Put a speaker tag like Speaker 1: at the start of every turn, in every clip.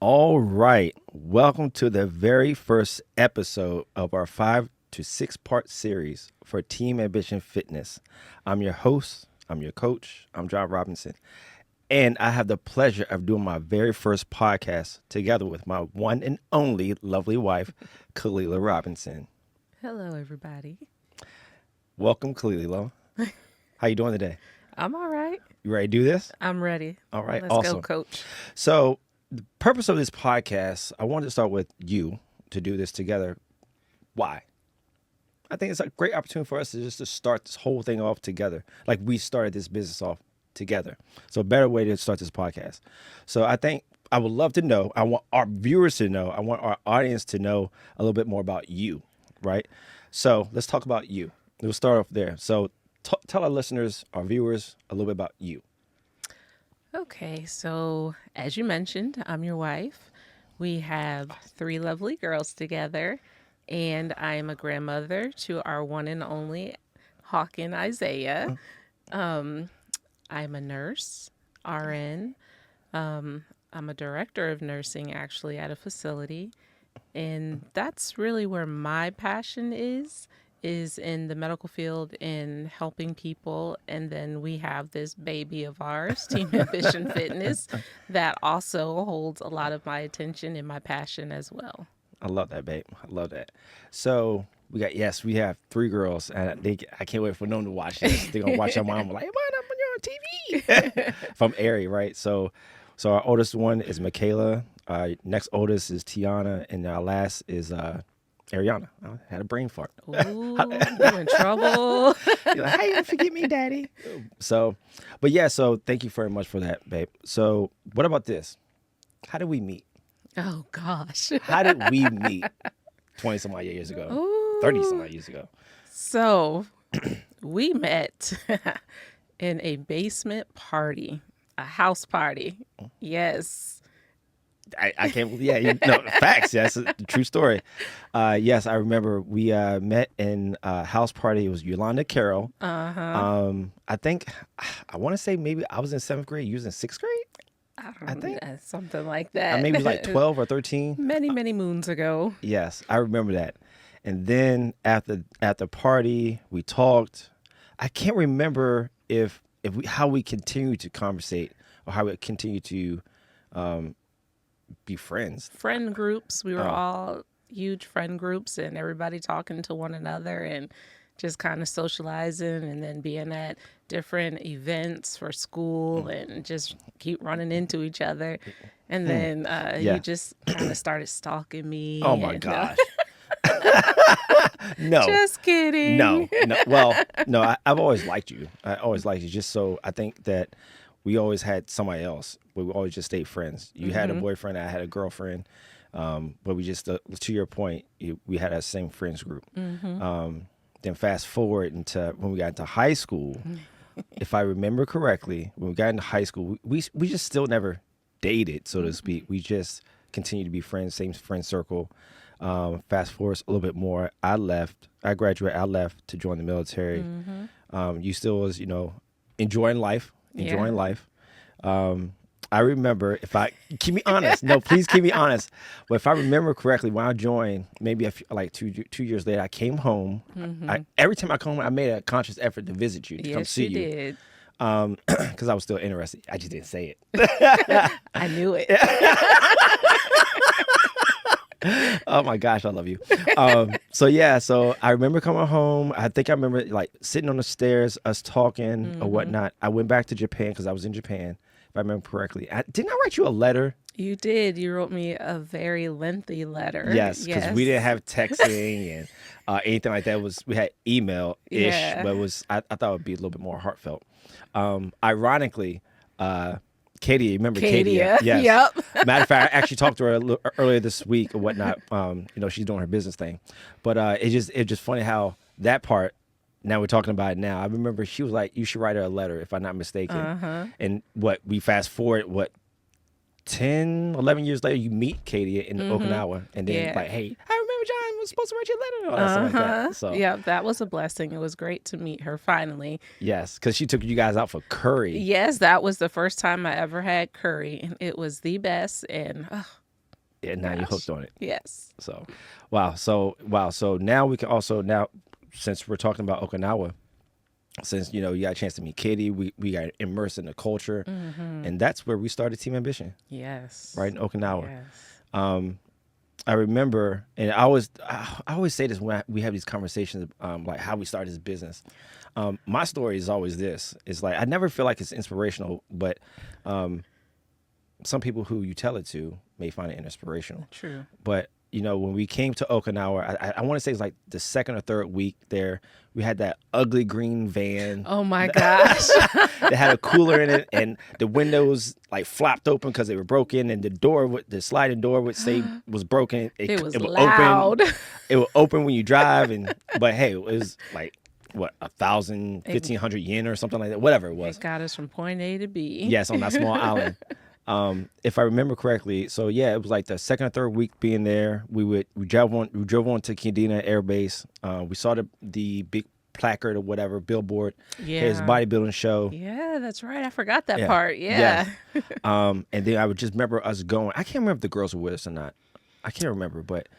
Speaker 1: All right. Welcome to the very first episode of our 5 to 6 part series for Team Ambition Fitness. I'm your host, I'm your coach, I'm John Robinson, and I have the pleasure of doing my very first podcast together with my one and only lovely wife, Kelila Robinson.
Speaker 2: Hello, everybody.
Speaker 1: Welcome, Kelila. How you doing today?
Speaker 2: I'm all right.
Speaker 1: You ready to do this?
Speaker 2: I'm ready.
Speaker 1: All right,
Speaker 2: Let's
Speaker 1: awesome.
Speaker 2: go, coach.
Speaker 1: So, the purpose of this podcast, I wanted to start with you to do this together. Why? I think it's a great opportunity for us to start this whole thing off together, like we started this business off together. So, a better way to start this podcast. So, I think I would love to know. I want our viewers to know. I want our audience to know a little bit more about you, right? So, let's talk about you. We'll start off there. So, tell our listeners, our viewers, a little bit about you.
Speaker 2: Okay, so as you mentioned, I'm your wife. We have 3 lovely girls together, and I am a grandmother to our one and only Hawk and Isaiah. I'm a nurse, RN. I'm a director of nursing actually at a facility. And that's really where my passion is in the medical field in helping people. And then we have this baby of ours, Team Ambition Fitness, that also holds a lot of my attention and my passion as well.
Speaker 1: I love that, babe. I love that. So we have 3 girls, and I can't wait for them to watch this. They're gonna watch their mom like, "What? You're on TV." From Ari, right? So our oldest one is Michaela. Next oldest is Tiana, and our last is Ariana. I had a brain fart.
Speaker 2: Ooh, you in trouble.
Speaker 1: You're like, how you gonna forget me, Daddy? So thank you very much for that, babe. So what about this? How did we meet?
Speaker 2: Oh, gosh.
Speaker 1: How did we meet 20 some odd years ago?
Speaker 2: Ooh.
Speaker 1: 30 some odd years ago.
Speaker 2: So we met in a basement party, a house party. Yes.
Speaker 1: I can't believe, facts. Yes, it's a true story. Yes, I remember we met in a house party. It was Yolanda Carroll.
Speaker 2: Uh-huh.
Speaker 1: I think, I want to say maybe I was in 7th grade, you was in 6th grade? I think.
Speaker 2: Something like that.
Speaker 1: Maybe it was like 12 or 13.
Speaker 2: Many, many moons ago.
Speaker 1: Yes, I remember that. And then at the party, we talked. I can't remember if how we continued to conversate or how we continued to be friends.
Speaker 2: Friend groups. We were all huge friend groups, and everybody talking to one another and just kind of socializing, and then being at different events for school and just keep running into each other. And then you just kind of started stalking me.
Speaker 1: Oh my gosh. No.
Speaker 2: Just kidding.
Speaker 1: No. Well, no, I've always liked you. I always liked you. Just so I think that we always had somebody else, but we always just stayed friends. You had a boyfriend, I had a girlfriend, but we just, to your point, we had that same friends group. Then fast forward into when we got into high school, if I remember correctly, when we got into high school, we just still never dated, so to speak. We just continued to be friends, same friend circle. Fast forward a little bit more, I graduated, I left to join the military. You still was, enjoying life. I remember, keep me honest. No, please keep me honest. But if I remember correctly, when I joined, maybe like 2 years later, I came home. Every time I come home, I made a conscious effort to visit you, to come see you.
Speaker 2: Did.
Speaker 1: Because I was still interested. I just didn't say it.
Speaker 2: I knew it.
Speaker 1: Oh my gosh, I love you. So I remember coming home. I think I remember like sitting on the stairs, us talking or whatnot. I went back to Japan because I was in Japan, if I remember correctly. Didn't I write you a letter?
Speaker 2: You did. You wrote me a very lengthy letter.
Speaker 1: Yes, because we didn't have texting and anything like that. We had email-ish, but I thought it would be a little bit more heartfelt. Ironically, Katie, remember Katie?
Speaker 2: Yes.
Speaker 1: Yep. Matter of fact, I actually talked to her earlier this week or whatnot. She's doing her business thing, but it's just funny how that part. Now we're talking about it now. I remember she was like, "You should write her a letter," if I'm not mistaken. And we fast forward 10, 11 years later, you meet Katie in Okinawa, and then like, "Hey, I remember John was supposed to write you a letter," or something like that. So
Speaker 2: yeah, that was a blessing. It was great to meet her finally.
Speaker 1: yes, because she took you guys out for curry.
Speaker 2: Yes, that was the first time I ever had curry, and it was the best. And
Speaker 1: and now you're
Speaker 2: Gosh.
Speaker 1: hooked on it.
Speaker 2: Yes.
Speaker 1: So, wow. So now we can also since we're talking about Okinawa, since you got a chance to meet Katie, we got immersed in the culture, and that's where we started Team Ambition,
Speaker 2: Yes.
Speaker 1: right in Okinawa.
Speaker 2: Yes.
Speaker 1: I remember, and I always say this when we have these conversations, like how we started this business. My story is always this: it's like I never feel like it's inspirational, but some people who you tell it to may find it inspirational.
Speaker 2: True.
Speaker 1: But when we came to Okinawa, I want to say it's like the second or third week there. We had that ugly green van.
Speaker 2: Oh my gosh.
Speaker 1: That had a cooler in it, and the windows like flopped open because they were broken, and the sliding door would say was broken.
Speaker 2: It was
Speaker 1: would
Speaker 2: loud.
Speaker 1: Open. It would open when you drive, but hey, it was like what 1,000, 1,500 yen or something like that, whatever it was.
Speaker 2: It got us from point A to B.
Speaker 1: Yes, on that small island. If I remember correctly, so yeah, it was like the second or third week being there. We drove on to Kendina Air Base. We saw the big placard or whatever billboard.
Speaker 2: Yeah.
Speaker 1: His bodybuilding show.
Speaker 2: Yeah, that's right. I forgot that part.
Speaker 1: Yeah. And then I would just remember us going. I can't remember if the girls were with us or not. I can't remember, but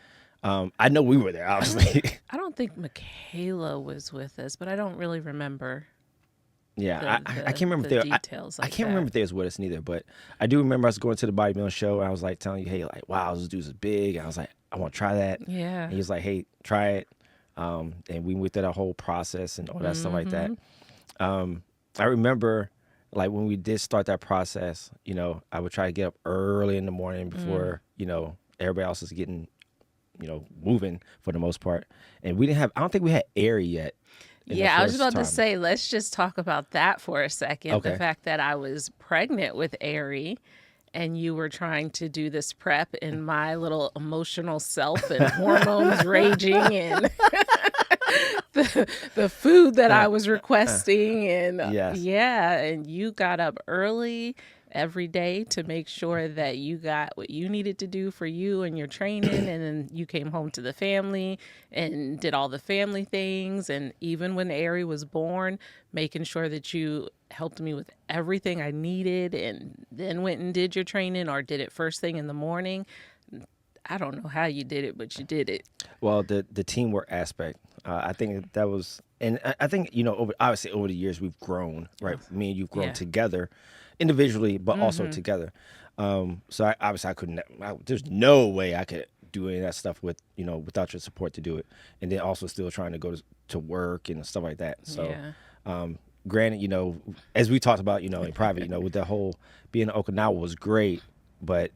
Speaker 1: I know we were there, obviously.
Speaker 2: I don't think Michaela was with us, but I don't really remember.
Speaker 1: Yeah, I can't remember if they
Speaker 2: details.
Speaker 1: I can't remember if they was with us neither, but I do remember us going to the bodybuilding show. And I was like telling you, hey, like, wow, those dudes are big. And I was like, I want to try that.
Speaker 2: Yeah.
Speaker 1: And he was like, hey, try it. And we went through that whole process and all that stuff like that. I remember, like, when we did start that process, I would try to get up early in the morning before everybody else is getting moving for the most part. And I don't think we had air yet.
Speaker 2: Yeah, I was about to say, let's just talk about that for a second.
Speaker 1: Okay.
Speaker 2: The fact that I was pregnant with Aerie and you were trying to do this prep and my little emotional self and hormones raging and the food that I was requesting. And
Speaker 1: Yes.
Speaker 2: yeah, and you got up early every day to make sure that you got what you needed to do for you and your training, and then you came home to the family and did all the family things. And even when Aerie was born, making sure that you helped me with everything I needed, and then went and did your training or did it first thing in the morning. I don't know how you did it, but you did it.
Speaker 1: Well, the teamwork aspect, I think that was, and I think obviously over the years we've grown, right? Me and you've grown together, individually, but also together. So I couldn't. There's no way I could do any of that stuff without your support to do it, and then also still trying to go to work and stuff like that. So, granted, as we talked about, in private, with the whole being in Okinawa was great, but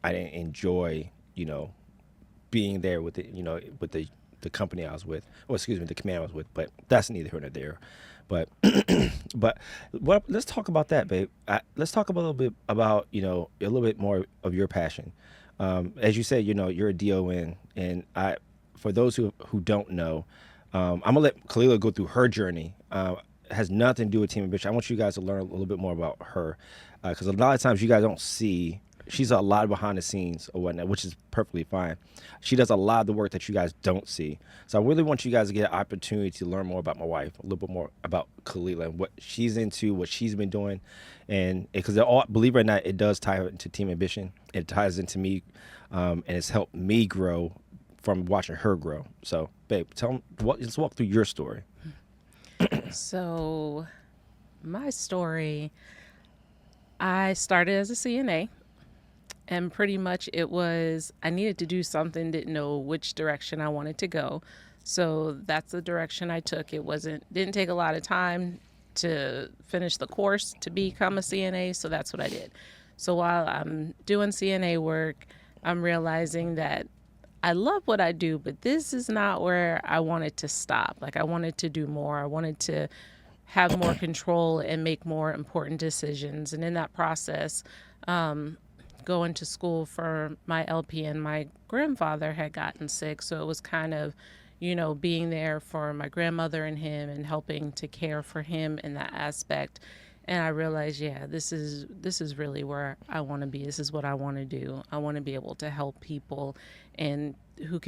Speaker 1: I didn't enjoy, being there with with the company I was with, or excuse me, the command I was with. But that's neither here nor there. But let's talk about that, babe. Let's talk a little bit about a little bit more of your passion. As you said, you're a DON, and for those who don't know, I'm gonna let Kelila go through her journey. It has nothing to do with Team Ambition. I want you guys to learn a little bit more about her, because a lot of times you guys don't see. She's a lot behind the scenes or whatnot, which is perfectly fine. She does a lot of the work that you guys don't see. So I really want you guys to get an opportunity to learn more about my wife, a little bit more about Kelila and what she's into, what she's been doing. And because believe it or not, it does tie into Team Ambition. It ties into me, and it's helped me grow from watching her grow. So, babe, let's walk through your story.
Speaker 2: So, my story, I started as a CNA. And pretty much it was, I needed to do something, didn't know which direction I wanted to go. So that's the direction I took. Didn't take a lot of time to finish the course to become a CNA. So that's what I did. So while I'm doing CNA work, I'm realizing that I love what I do, but this is not where I wanted to stop. Like, I wanted to do more. I wanted to have more control and make more important decisions. And in that process, going to school for my LPN, my grandfather had gotten sick. So it was kind of, being there for my grandmother and him and helping to care for him in that aspect. And I realized, this is really where I want to be. This is what I want to do. I want to be able to help people and who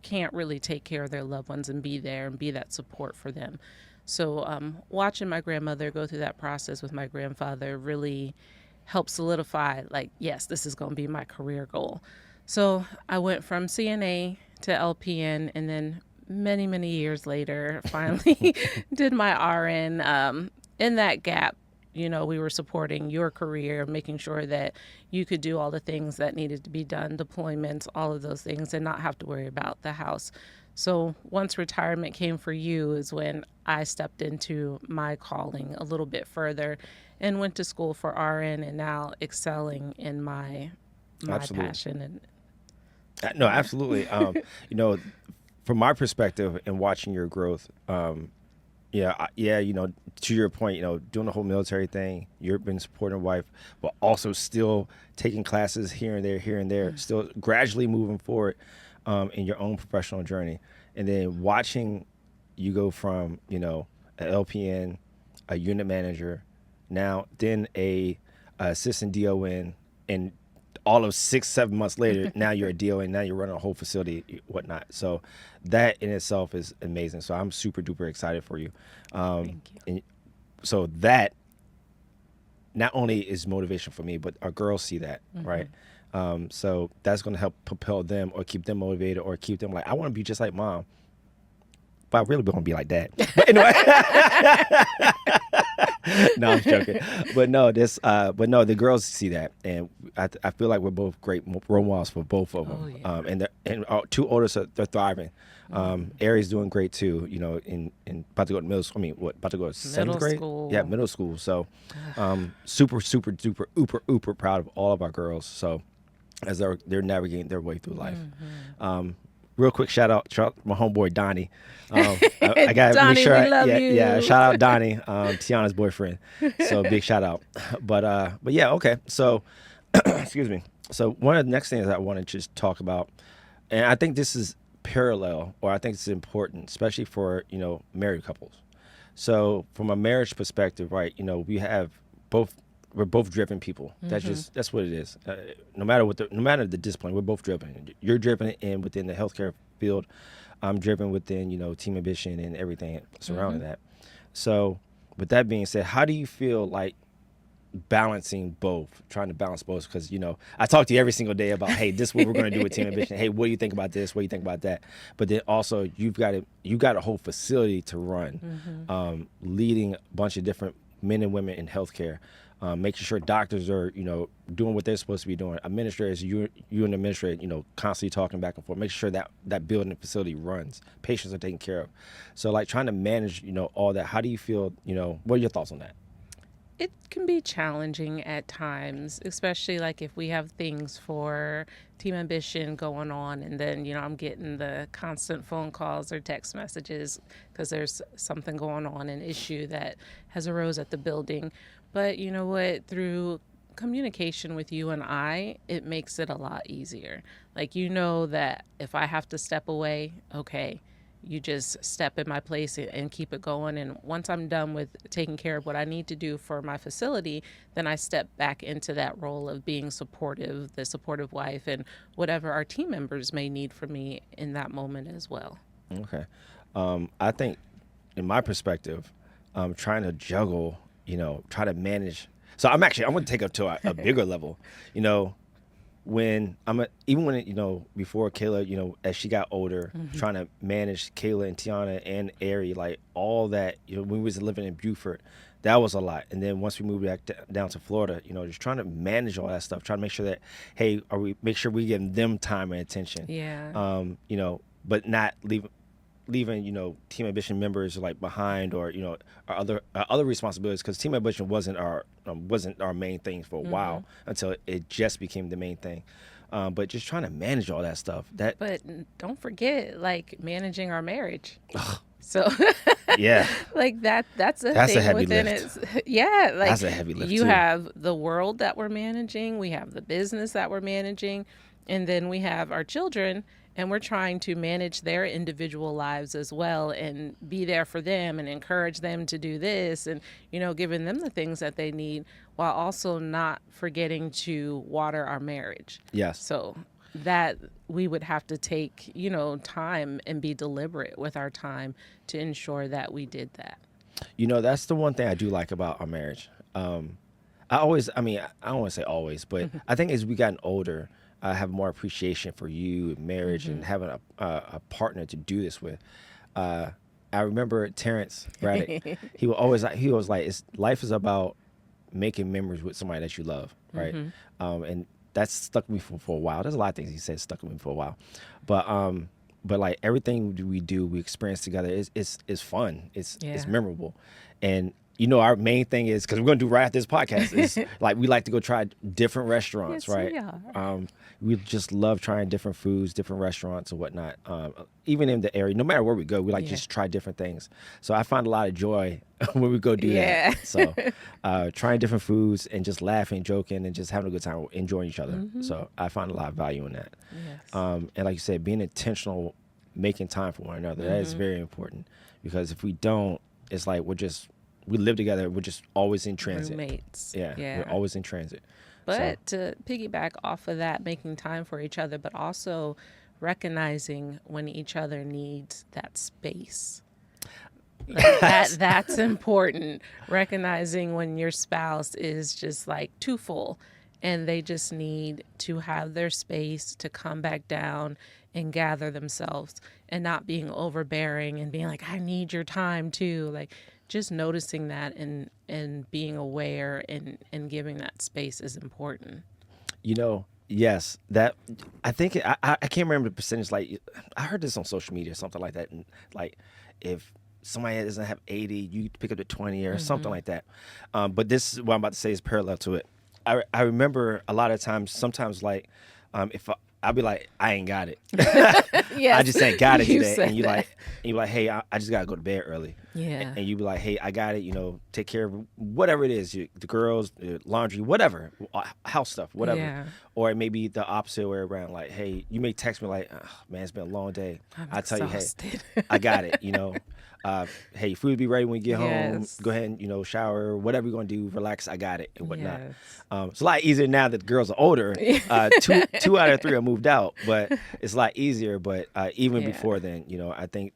Speaker 2: can't really take care of their loved ones and be there and be that support for them. So watching my grandmother go through that process with my grandfather really helped solidify, like, yes, this is going to be my career goal. So I went from CNA to LPN, and then many, many years later, finally did my RN. In that gap, we were supporting your career, making sure that you could do all the things that needed to be done, deployments, all of those things, and not have to worry about the house. So once retirement came for you is when I stepped into my calling a little bit further and went to school for RN, and now excelling in my
Speaker 1: Absolutely.
Speaker 2: passion. And
Speaker 1: No,
Speaker 2: yeah.
Speaker 1: absolutely. You know, from my perspective and watching your growth, yeah, yeah, to your point, doing the whole military thing, you've been supporting your wife, but also still taking classes here and there, still gradually moving forward in your own professional journey. And then watching you go from, an LPN, a unit manager, now then a assistant DON, and all of 6, 7 months later, now you're a DON, now you're running a whole facility, whatnot. So that in itself is amazing. So I'm super duper excited for you.
Speaker 2: Thank you.
Speaker 1: And so that not only is motivation for me, but our girls see that, right? So that's going to help propel them or keep them motivated or keep them like, I want to be just like mom, but I really want to be like dad. But anyway, no, I'm joking. But no, the girls see that, and I feel like we're both great role models for both of
Speaker 2: Oh,
Speaker 1: them.
Speaker 2: yeah.
Speaker 1: And our two oldest they're thriving. Aries doing great too. In about to go to middle school. I mean, what about to go to seventh
Speaker 2: Middle
Speaker 1: grade? Yeah,
Speaker 2: school.
Speaker 1: middle school. So, super super duper uber proud of all of our girls. So, as they're navigating their way through life. Real quick shout out my homeboy Donnie. I gotta make
Speaker 2: Donnie,
Speaker 1: sure,
Speaker 2: we love
Speaker 1: yeah,
Speaker 2: you.
Speaker 1: shout out Donnie, Tiana's boyfriend. So big shout out. But yeah, okay. So excuse me. So one of the next things I want to just talk about, and I think this is parallel, or I think it's important, especially for married couples. So from a marriage perspective, right? We have both. We're both driven people. That's what it is. No matter the discipline, we're both driven. You're driven in within the healthcare field. I'm driven within Team Ambition and everything surrounding that. So with that being said, how do you feel like balancing both, trying to balance both? Because I talk to you every single day about, hey, this is what we're going to do with Team Ambition. Hey, what do you think about this? What do you think about that? But then also you got a whole facility to run, leading a bunch of different men and women in healthcare, making sure doctors are doing what they're supposed to be doing. Administrators, you and the administrator, constantly talking back and forth, making sure that building and facility runs, patients are taken care of. So like trying to manage all that. How do you feel? What are your thoughts on that?
Speaker 2: It can be challenging at times, especially like if we have things for Team Ambition going on, and then I'm getting the constant phone calls or text messages because there's something going on, an issue that has arose at the building. But you know what, through communication with you and it makes it a lot easier. Like, that if I have to step away, okay, you just step in my place and keep it going. And once I'm done with taking care of what I need to do for my facility, then I step back into that role of being supportive, the supportive wife, and whatever our team members may need from me in that moment as well.
Speaker 1: Okay. I think, in my perspective, trying to juggle, try to manage. So I'm going to take up to a bigger level. When even when before Kayla, as she got older, trying to manage Kayla and Tiana and Ari, like all that, when we was living in Beaufort, that was a lot. And then once we moved back down to Florida, just trying to manage all that stuff, trying to make sure that, hey, make sure we give them time and attention.
Speaker 2: Yeah.
Speaker 1: But not leaving Team Ambition members like behind, or our other responsibilities, because Team Ambition wasn't our main thing for a while until it just became the main thing. But just trying to manage all that stuff.
Speaker 2: But don't forget, like, managing our marriage. So
Speaker 1: Yeah,
Speaker 2: like that's a
Speaker 1: that's a
Speaker 2: thing
Speaker 1: heavy
Speaker 2: within
Speaker 1: lift.
Speaker 2: it. Yeah, like
Speaker 1: That's a heavy lift
Speaker 2: you
Speaker 1: too.
Speaker 2: have the world that we're managing, we have the business that we're managing, and then we have our children, and we're trying to manage their individual lives as well and be there for them and encourage them to do this, and giving them the things that they need while also not forgetting to water our marriage.
Speaker 1: Yes.
Speaker 2: So that we would have to take, time and be deliberate with our time to ensure that we did that.
Speaker 1: That's the one thing I do like about our marriage. I mean, I don't want to say always, but I think as we gotten older, I have more appreciation for you and marriage and having a partner to do this with. Uh, I remember Terrence Braddock. He was like, it's, life is about making memories with somebody that you love, right? And that's stuck with me for a while. There's a lot of things he said stuck with me for a while, but like everything we do, we experience together is fun. It's
Speaker 2: Yeah.
Speaker 1: memorable, and you know our main thing is because we're gonna do right after this podcast is like we like to go try different restaurants,
Speaker 2: Yes,
Speaker 1: right?
Speaker 2: we are.
Speaker 1: We just love trying different foods, different restaurants and whatnot. Even in the area, no matter where we go, we like
Speaker 2: Yeah.
Speaker 1: just try different things. So I find a lot of joy when we go do
Speaker 2: Yeah.
Speaker 1: that. So trying different foods and just laughing, joking, and just having a good time, enjoying each other. So I find a lot of value in that.
Speaker 2: Yes.
Speaker 1: And like you said, being intentional, making time for one another, that is very important. Because if we don't, it's like we live together, we're just always in transit.
Speaker 2: Roommates.
Speaker 1: Yeah, we're always in transit.
Speaker 2: But to piggyback off of that, making time for each other, but also recognizing when each other needs that space. Like that's important. Recognizing when your spouse is just like too full and they just need to have their space to come back down and gather themselves and not being overbearing and being like, I need your time too. Like just noticing that and being aware and giving that space is important.
Speaker 1: You know, yes, that I think I can't remember the percentage. Like I heard this on social media or something like that, and like if somebody doesn't have 80, you pick up the 20 or something like that. But this is what I'm about to say is parallel to it. I remember a lot of times, sometimes like if I'll be like, I ain't got it.
Speaker 2: Yes,
Speaker 1: I just ain't got it
Speaker 2: you
Speaker 1: today.
Speaker 2: said
Speaker 1: And
Speaker 2: that.
Speaker 1: you like, hey, I just gotta go to bed early.
Speaker 2: Yeah.
Speaker 1: And you be like, hey, I got it. You know, take care of whatever it is, the girls, the laundry, whatever, house stuff, whatever.
Speaker 2: Yeah.
Speaker 1: Or it may be the opposite way around. Like, hey, you may text me like, oh, man, it's been a long day. I tell you, hey,
Speaker 2: exhausted.
Speaker 1: I got it. You know, hey, food be ready when you get home.
Speaker 2: Yes.
Speaker 1: Go ahead and shower, whatever you're gonna do, relax. I got it and whatnot.
Speaker 2: Yes.
Speaker 1: It's a lot easier now that the girls are older. Two out of three are moved out, but it's a lot easier. But even
Speaker 2: Yeah.
Speaker 1: before then, I think,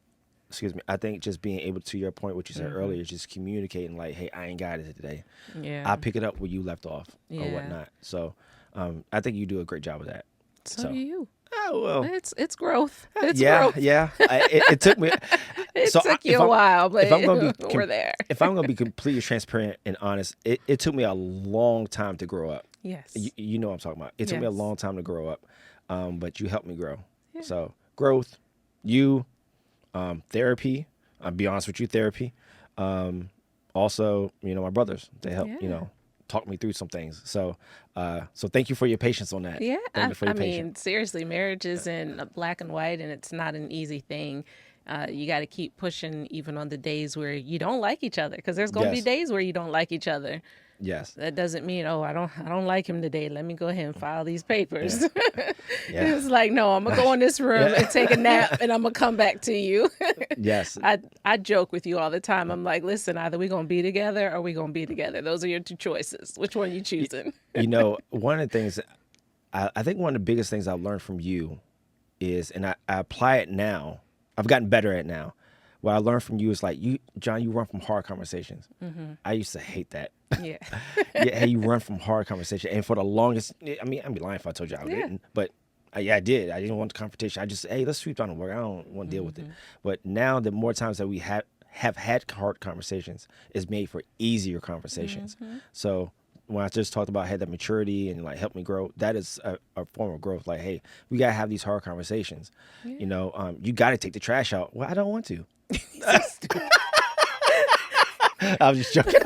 Speaker 1: excuse me, I think just being able to your point, what you said earlier, just communicating like, hey, I ain't got it today.
Speaker 2: Yeah.
Speaker 1: I'll pick it up where you left off or
Speaker 2: Yeah.
Speaker 1: whatnot. So I think you do a great job of that.
Speaker 2: So do you.
Speaker 1: Oh, well.
Speaker 2: It's growth. It's
Speaker 1: yeah,
Speaker 2: growth.
Speaker 1: yeah. It took me.
Speaker 2: It
Speaker 1: so
Speaker 2: took
Speaker 1: if
Speaker 2: you a
Speaker 1: I'm-
Speaker 2: while, but
Speaker 1: if I'm gonna be
Speaker 2: we're there.
Speaker 1: if I'm gonna be completely transparent and honest, it took me a long time to grow up.
Speaker 2: Yes.
Speaker 1: You know what I'm talking about. It took me a
Speaker 2: Yes.
Speaker 1: long time to grow up, but you helped me grow. So growth, you, therapy. I'll be honest with you, therapy. Also, my brothers, they help.
Speaker 2: Yeah.
Speaker 1: Talk me through some things. So, so thank you for your patience on that.
Speaker 2: Yeah,
Speaker 1: Thank you for your
Speaker 2: mean,
Speaker 1: patience.
Speaker 2: seriously, marriage isn't black and white, and it's not an easy thing. You got to keep pushing, even on the days where you don't like each other, because there's going to be
Speaker 1: Yes.
Speaker 2: days where you don't like each other.
Speaker 1: Yes.
Speaker 2: That doesn't mean, oh, I don't like him today. Let me go ahead and file these papers.
Speaker 1: Yeah.
Speaker 2: It's like, no, I'm gonna go in this room and take a nap, and I'm gonna come back to you.
Speaker 1: Yes.
Speaker 2: I joke with you all the time. I'm like, listen, either we gonna be together or we gonna be together. Those are your two choices. Which one you choosing?
Speaker 1: One of the things, I think one of the biggest things I've learned from you is, and I apply it now, I've gotten better at it now. What I learned from you is like, John, you run from hard conversations. I used to hate that.
Speaker 2: Yeah.
Speaker 1: Yeah, hey, you run from hard conversation. And for the longest, I mean, I'd be lying if I told you I didn't. But I did. I didn't want the confrontation. I just, hey, let's sweep down the work. I don't want to deal with it. But now, the more times that we have had hard conversations, it's made for easier conversations. So when I just talked about I had that maturity and like help me grow, that is a form of growth. Like, hey, we gotta have these hard conversations. You got to take the trash out. Well, I don't want to. I was just joking.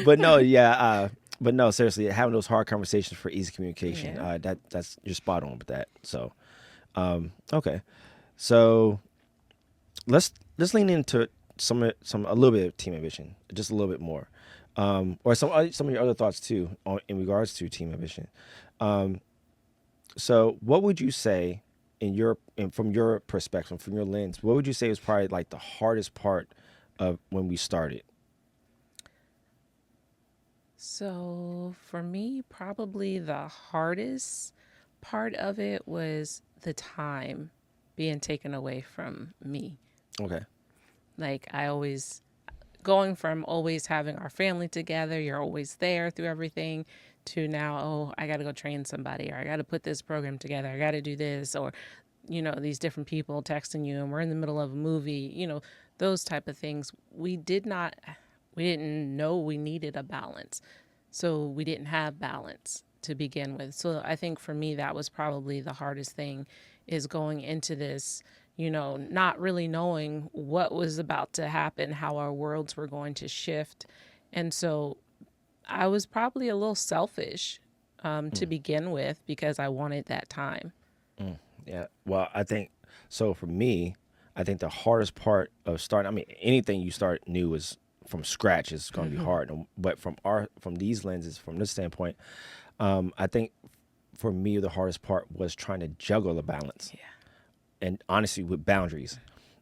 Speaker 1: But no, but no, seriously, having those hard conversations for easy communication, that's you're spot on with that. So, okay, so let's lean into some a little bit of team ambition, just a little bit more, or some of your other thoughts too in regards to team ambition. So, what would you say from your perspective, from your lens, what would you say was probably like the hardest part of when we started?
Speaker 2: So for me, probably the hardest part of it was the time being taken away from me.
Speaker 1: Okay.
Speaker 2: Like I always, going from always having our family together, you're always there through everything, to now, oh, I got to go train somebody, or I got to put this program together, I got to do this, or, these different people texting you and we're in the middle of a movie, those type of things. We didn't know we needed a balance. So we didn't have balance to begin with. So I think for me, that was probably the hardest thing, is going into this, not really knowing what was about to happen, how our worlds were going to shift. And so I was probably a little selfish to begin with, because I wanted that time.
Speaker 1: Yeah. Well, I think so. For me, I think the hardest part of starting. I mean, anything you start new is from scratch is going to be hard. But from these lenses, from this standpoint, I think for me the hardest part was trying to juggle the balance.
Speaker 2: Yeah.
Speaker 1: And honestly, with boundaries,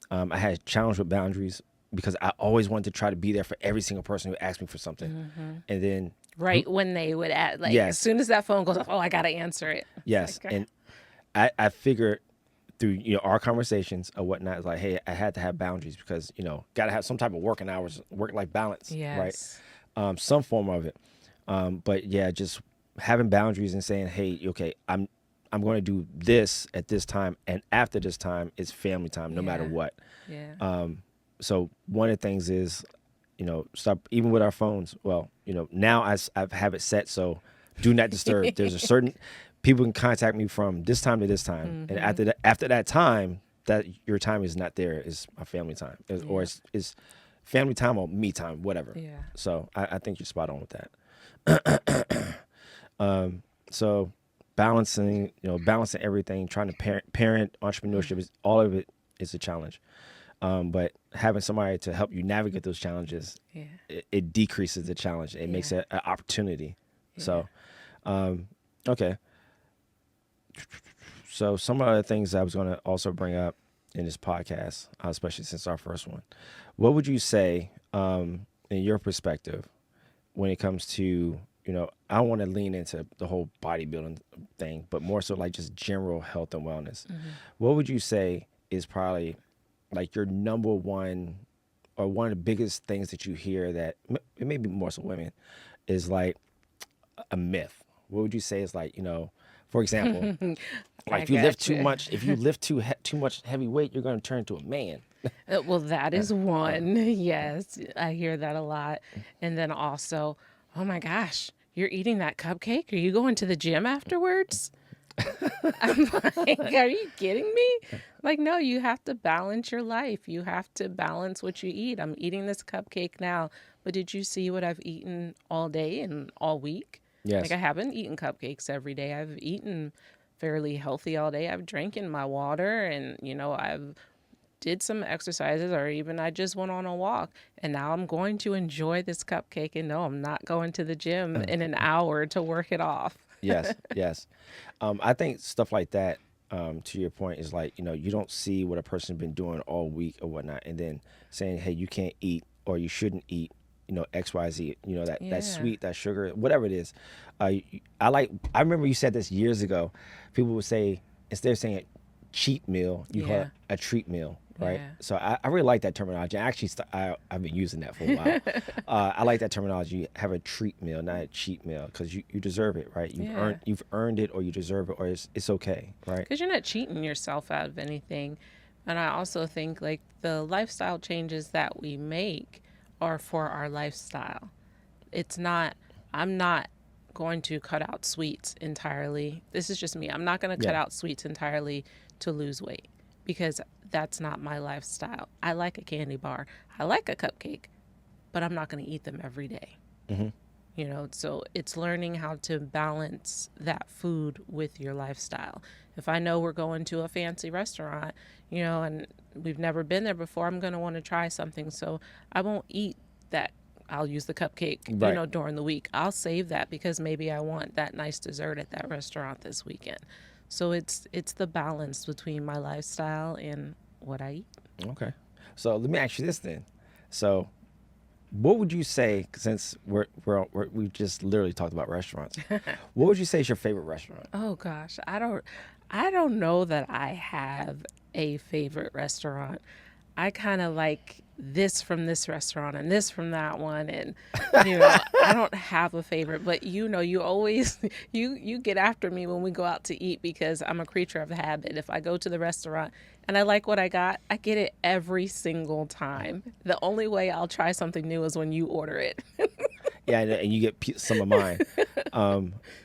Speaker 1: I had a challenge with boundaries because I always wanted to try to be there for every single person who asked me for something, and then
Speaker 2: Right when they would add, like,
Speaker 1: yes,
Speaker 2: as soon as that phone goes off, oh, I got to answer it.
Speaker 1: yes,
Speaker 2: Like,
Speaker 1: and I figured through our conversations or whatnot, it's like, hey, I had to have boundaries because got to have some type of working hours, work life balance, right?
Speaker 2: yes.
Speaker 1: Some form of it. But yeah, just having boundaries and saying, hey, okay, I'm going to do this at this time, and after this time, it's family time, no matter
Speaker 2: Yeah.
Speaker 1: what.
Speaker 2: Yeah.
Speaker 1: So one of the things is, stop even with our phones. Well, now I have it set so do not disturb. There's a certain people can contact me from this time to this time, and after that time, that your time is not there. Is my family time, or it's family time or me time, whatever.
Speaker 2: Yeah.
Speaker 1: So I think you're spot on with that. So balancing everything, trying to parent entrepreneurship is all of it is a challenge. But having somebody to help you navigate those challenges,
Speaker 2: Yeah.
Speaker 1: it decreases the challenge. It makes it an opportunity.
Speaker 2: Yeah.
Speaker 1: So, okay. So some of the things I was going to also bring up in this podcast, especially since our first one, what would you say, in your perspective, when it comes to, I don't want to lean into the whole bodybuilding thing, but more so like just general health and wellness. What would you say is probably like your number one or one of the biggest things that you hear that it may be more so women is like a myth? What would you say is like, for example, like if you lift too much, if you lift too much heavy weight, you're going to turn into a man.
Speaker 2: Well, that is one. Yes, I hear that a lot. And then also, oh my gosh, you're eating that cupcake? Are you going to the gym afterwards? I'm like, are you kidding me? Like, no, you have to balance your life. You have to balance what you eat. I'm eating this cupcake now, but did you see what I've eaten all day and all week?
Speaker 1: Yes.
Speaker 2: Like, I haven't eaten cupcakes every day. I've eaten fairly healthy all day. I've drinking my water, and I've did some exercises, or even I just went on a walk, and now I'm going to enjoy this cupcake, and no, I'm not going to the gym in an hour to work it off.
Speaker 1: Yes, yes. I think stuff like that, to your point, is like, you don't see what a person's been doing all week or whatnot, and then saying, hey, you can't eat or you shouldn't eat, XYZ, that
Speaker 2: Yeah.
Speaker 1: sweet, that sugar, whatever it is. I remember you said this years ago. People would say, instead of saying a cheat meal, you call it a treat meal. Right.
Speaker 2: Yeah.
Speaker 1: So I really like that terminology. Actually, I've been using that for a while. I like that terminology. Have a treat meal, not a cheat meal, because you deserve it, right? You've earned it, or you deserve it, or it's okay, right?
Speaker 2: Because you're not cheating yourself out of anything. And I also think, like, the lifestyle changes that we make are for our lifestyle. I'm not going to cut out sweets entirely. This is just me. I'm not going to cut out sweets entirely to lose weight, because that's not my lifestyle. I like a candy bar. I like a cupcake, but I'm not going to eat them every day. So it's learning how to balance that food with your lifestyle. If I know we're going to a fancy restaurant, and we've never been there before, I'm going to want to try something. So I won't eat that. I'll use the cupcake,
Speaker 1: Right.
Speaker 2: during the week. I'll save that because maybe I want that nice dessert at that restaurant this weekend. So it's the balance between my lifestyle and what I eat.
Speaker 1: Okay. So let me ask you this then. So, what would you say, since we just literally talked about restaurants, what would you say is your favorite restaurant?
Speaker 2: Oh gosh, I don't know that I have a favorite restaurant. I kind of like this from this restaurant and this from that one. And, I don't have a favorite, but you always, you get after me when we go out to eat because I'm a creature of habit. If I go to the restaurant and I like what I got, I get it every single time. The only way I'll try something new is when you order it.
Speaker 1: Yeah, and you get some of mine.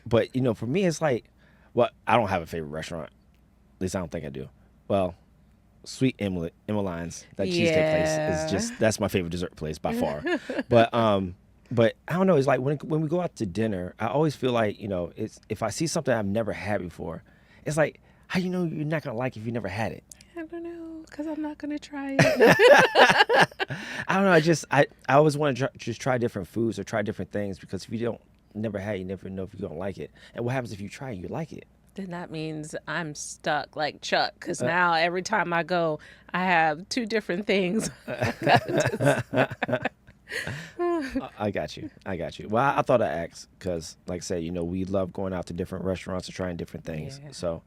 Speaker 1: But for me, it's like, well, I don't have a favorite restaurant. At least I don't think I do. Well, Sweet Emmeline's, that cheesecake place is that's my favorite dessert place by far. But I don't know. It's like when we go out to dinner, I always feel like it's if I see something I've never had before, it's like how you're not gonna like it if you never had it.
Speaker 2: I don't know, because I'm not gonna try it.
Speaker 1: I don't know. I always want to just try different foods or try different things because if you don't never had it, you never know if you're gonna like it. And what happens if you try it, you like it?
Speaker 2: Then that means I'm stuck like Chuck, because now every time I go, I have two different things.
Speaker 1: I got you. Well, I thought I'd ask because, like I said, we love going out to different restaurants and trying different things.
Speaker 2: Yeah.
Speaker 1: So,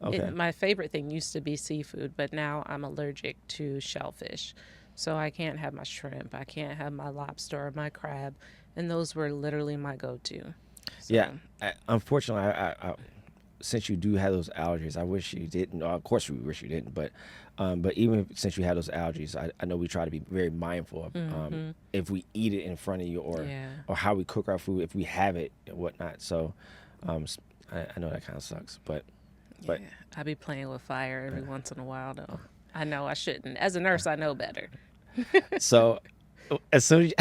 Speaker 1: okay.
Speaker 2: My favorite thing used to be seafood, but now I'm allergic to shellfish. So I can't have my shrimp. I can't have my lobster or my crab. And those were literally my go-to. So.
Speaker 1: Yeah. Unfortunately, I since you do have those allergies, I wish you didn't. Of course, we wish you didn't. But even since you have those allergies, I know we try to be very mindful of if we eat it in front of you or how we cook our food, if we have it and whatnot. So I know that kind of sucks. But
Speaker 2: I be playing with fire every once in a while, though. I know I shouldn't. As a nurse, I know better.
Speaker 1: So as soon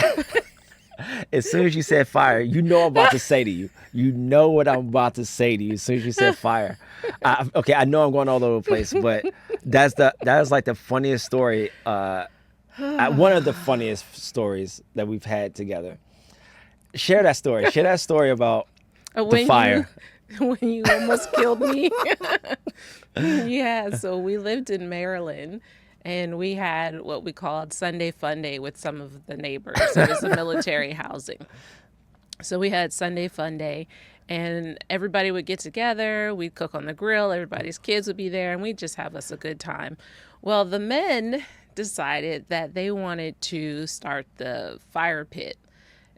Speaker 1: as you said fire, I'm about to say to you. You know what I'm about to say to you as soon as you said fire. I know I'm going all over the place, but that was like the funniest story. One of the funniest stories that we've had together. Share that story. Share that story about the fire.
Speaker 2: When you almost killed me. Yeah, so we lived in Maryland. And we had what we called Sunday Fun Day with some of the neighbors. It was a military housing. So we had Sunday Fun Day, and everybody would get together. We'd cook on the grill. Everybody's kids would be there, and we'd just have us a good time. Well, the men decided that they wanted to start the fire pit.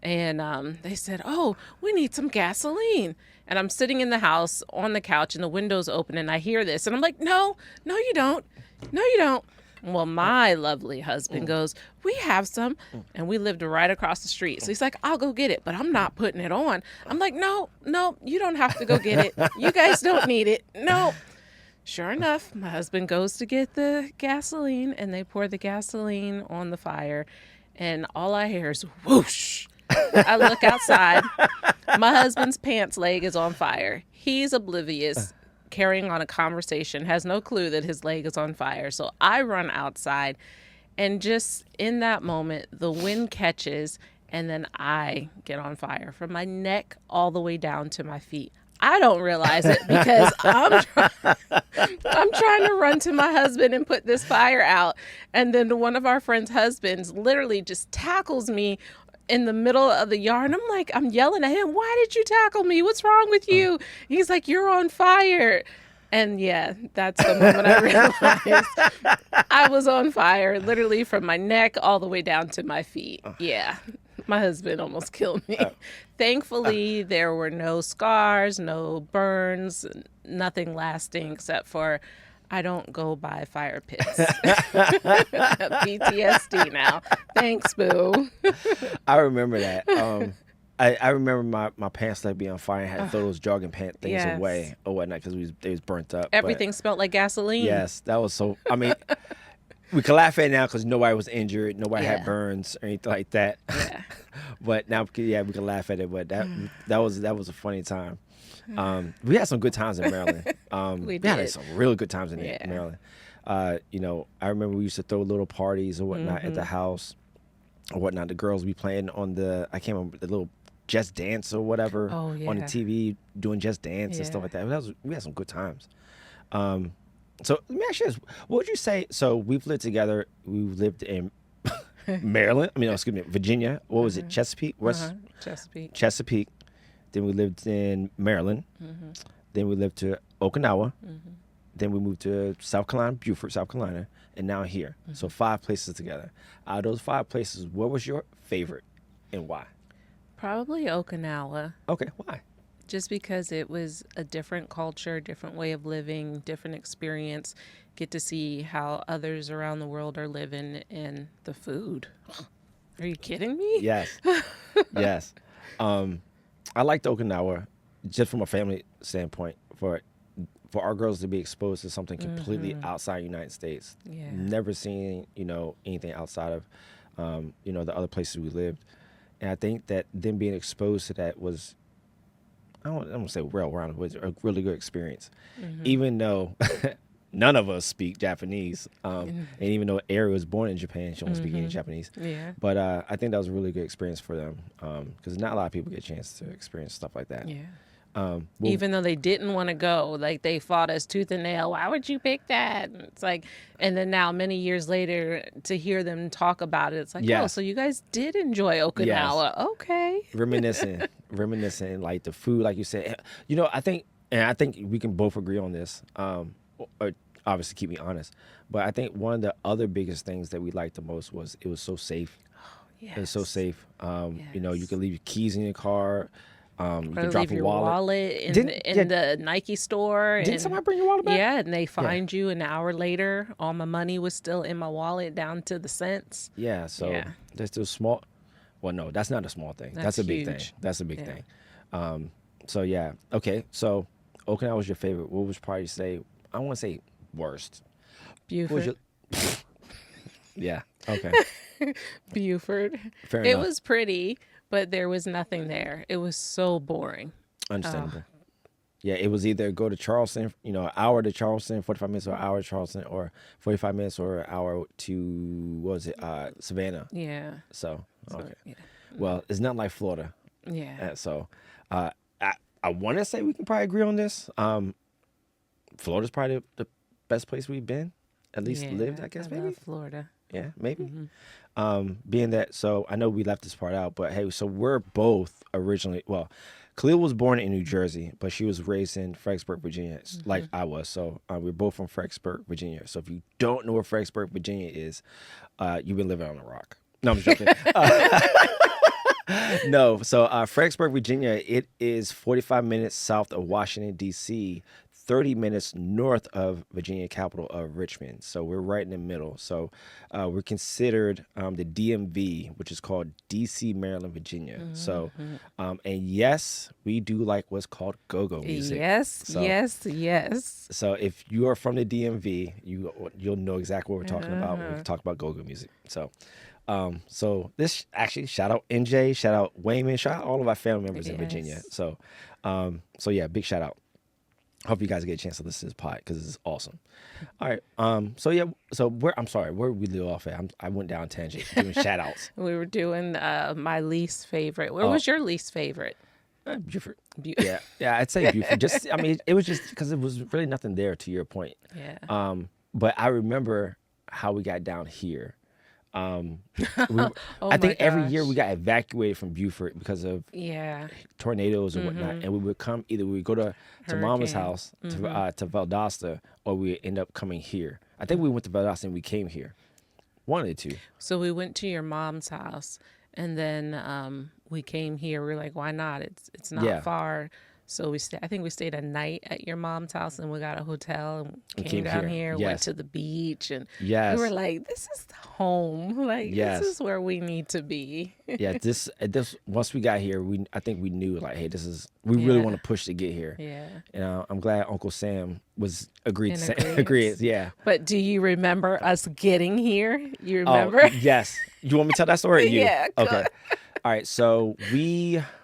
Speaker 2: And they said, oh, we need some gasoline. And I'm sitting in the house on the couch, and the window's open, and I hear this. And I'm like, no, you don't. No, you don't. Well, my lovely husband goes, we have some. And we lived right across the street. So he's like, I'll go get it, but I'm not putting it on. I'm like, no, you don't have to go get it. You guys don't need it. No. Sure enough, my husband goes to get the gasoline, and they pour the gasoline on the fire. And all I hear is whoosh. I look outside. My husband's pants leg is on fire. He's oblivious, carrying on a conversation, has no clue that his leg is on fire. So I run outside, and just in that moment, the wind catches, and then I get on fire from my neck all the way down to my feet. I don't realize it because I'm trying to run to my husband and put this fire out. And then one of our friends' husbands literally just tackles me in the middle of the yard. And I'm yelling at him, why did you tackle me? What's wrong with you? He's like, you're on fire. And yeah, that's the moment I realized I was on fire, literally from my neck all the way down to my feet. Yeah, my husband almost killed me. Thankfully, there were no scars, no burns, nothing lasting except for I don't go by fire pits. PTSD now. Thanks, boo.
Speaker 1: I remember that. I remember my pants leg being on fire and had to throw those jogging pant things away or whatnot because they was burnt up.
Speaker 2: Everything smelled like gasoline.
Speaker 1: Yes, that was so. I mean, we can laugh at it now because nobody was injured, nobody had burns or anything like that. Yeah. But now, we can laugh at it. But that was a funny time. We had some good times in Maryland. We had some really good times in Maryland. I remember we used to throw little parties or whatnot at the house or whatnot. The girls would be playing on I can't remember, the little Just Dance or whatever on the TV, doing Just Dance and stuff like that. We had some good times. So let me ask you this. What would you say? So we've lived together. We've lived in Maryland. Virginia. What was it? Chesapeake? Chesapeake. Then we lived in Maryland. Then we lived to Okinawa. then we moved to South Carolina, Beaufort, South Carolina, and now here. So 5 places together. Out of those 5 places, what was your favorite and why?
Speaker 2: Probably Okinawa,
Speaker 1: Okay, why?
Speaker 2: just because it was a different culture, different way of living, different experience. Get to see how others around the world are living and the food. Are you kidding me?
Speaker 1: Yes, yes. I liked Okinawa just from a family standpoint for our girls to be exposed to something completely outside the United States.
Speaker 2: Yeah.
Speaker 1: Never seen, anything outside of, the other places we lived. And I think that them being exposed to that was, I don't want to say well-rounded, was a really good experience. Even though none of us speak Japanese, and even though Ari was born in Japan, she don't speak any Japanese.
Speaker 2: Yeah.
Speaker 1: But I think that was a really good experience for them because not a lot of people get a chance to experience stuff like that.
Speaker 2: Yeah.
Speaker 1: Well,
Speaker 2: Even though they didn't want to go, like they fought us tooth and nail. Why would you pick that? And it's like, and then now many years later to hear them talk about it, it's like,
Speaker 1: Yeah.
Speaker 2: oh, so you guys did enjoy Okinawa. Okay.
Speaker 1: reminiscing like the food, like you said. I think we can both agree on this. Or obviously keep me honest, but I think one of the other biggest things that we liked the most was it was so safe.
Speaker 2: Yes.
Speaker 1: It was so safe. You
Speaker 2: Yes.
Speaker 1: could leave your keys in your car. You
Speaker 2: Or
Speaker 1: could drop
Speaker 2: leave
Speaker 1: a
Speaker 2: your
Speaker 1: wallet.
Speaker 2: wallet in,
Speaker 1: Didn't-
Speaker 2: the Nike store.
Speaker 1: Didn't
Speaker 2: and,
Speaker 1: somebody bring your wallet back?
Speaker 2: Yeah, and they find you an hour later. All my money was still in my wallet down to the cents.
Speaker 1: Yeah, so
Speaker 2: Yeah.
Speaker 1: there's still small. Well, no, that's not a small thing. That's a big thing.
Speaker 2: huge.
Speaker 1: That's a big
Speaker 2: Yeah.
Speaker 1: thing. So yeah, okay. So Okinawa was your favorite. What would probably say? I want to say worst. What was
Speaker 2: Buford.
Speaker 1: your? Yeah. Okay.
Speaker 2: Buford.
Speaker 1: Fair
Speaker 2: It
Speaker 1: enough.
Speaker 2: was pretty, but there was nothing there. It was so boring.
Speaker 1: Understandable. Yeah, it was either go to Charleston, an hour to Charleston, 45 minutes or an hour to Charleston, or 45 minutes or an hour to, what was it, Savannah.
Speaker 2: Yeah.
Speaker 1: So, okay.
Speaker 2: Yeah.
Speaker 1: Well, it's not like Florida.
Speaker 2: Yeah.
Speaker 1: So, I want to say we can probably agree on this. Florida's probably the best place we've been, at least
Speaker 2: Yeah,
Speaker 1: lived, I guess,
Speaker 2: I
Speaker 1: maybe.
Speaker 2: love Florida.
Speaker 1: Yeah, maybe. Being that, so I know we left this part out, but hey, so we're both originally, well, Khalil was born in New Jersey, but she was raised in Fredericksburg, Virginia, like I was. So we're both from Fredericksburg, Virginia. So if you don't know where Fredericksburg, Virginia is, you've been living on a rock. No, I'm just joking. No, so Fredericksburg, Virginia, it is 45 minutes south of Washington, D.C., 30 minutes north of Virginia capital of Richmond. So we're right in the middle. So we're considered the DMV, which is called D.C., Maryland, Virginia. So, and yes, we do like what's called go-go music.
Speaker 2: Yes,
Speaker 1: So-
Speaker 2: yes.
Speaker 1: So if you are from the DMV, you'll know exactly what we're talking about when we talk about go-go music. So this actually, shout out NJ, shout out Wayman, shout out all of our family members in Virginia.
Speaker 2: Yes.
Speaker 1: So yeah, big shout out. Hope you guys get a chance to listen to this pod because it's awesome. All right. So where we leave off at? I went down tangent doing shout outs.
Speaker 2: We were doing my least favorite. Where was your least favorite?
Speaker 1: Beaufort. Yeah, I'd say Beaufort. It was just because it was really nothing there. To your point.
Speaker 2: Yeah.
Speaker 1: But I remember how we got down here. I
Speaker 2: Oh
Speaker 1: think
Speaker 2: my
Speaker 1: every year
Speaker 2: gosh.
Speaker 1: we got evacuated from Beaufort because of
Speaker 2: Yeah.
Speaker 1: tornadoes and whatnot, and we would come either we would go to Mama's
Speaker 2: Hurricane.
Speaker 1: house to Valdosta, or we would end up coming here. I think we went to Valdosta and we came here. One of the two.
Speaker 2: So we went to your mom's house, and then we came here. We are like, why not? It's not
Speaker 1: Yeah.
Speaker 2: far. So I think we stayed a night at your mom's house, and we got a hotel and came
Speaker 1: came
Speaker 2: down
Speaker 1: here.
Speaker 2: here. Went
Speaker 1: Yes.
Speaker 2: to the beach, and
Speaker 1: Yes.
Speaker 2: we were like, this is home. Like
Speaker 1: Yes.
Speaker 2: this is where we need to be.
Speaker 1: Yeah, this once we got here, I think we knew like, hey, we really
Speaker 2: Yeah.
Speaker 1: want to push to get here.
Speaker 2: Yeah.
Speaker 1: And I'm glad Uncle Sam was agreed.
Speaker 2: In
Speaker 1: To
Speaker 2: agreement.
Speaker 1: agreed. Yeah.
Speaker 2: But do you remember us getting here? You
Speaker 1: Oh,
Speaker 2: remember?
Speaker 1: yes. You want me to tell that story? Or you?
Speaker 2: Yeah, go.
Speaker 1: Okay. All right. So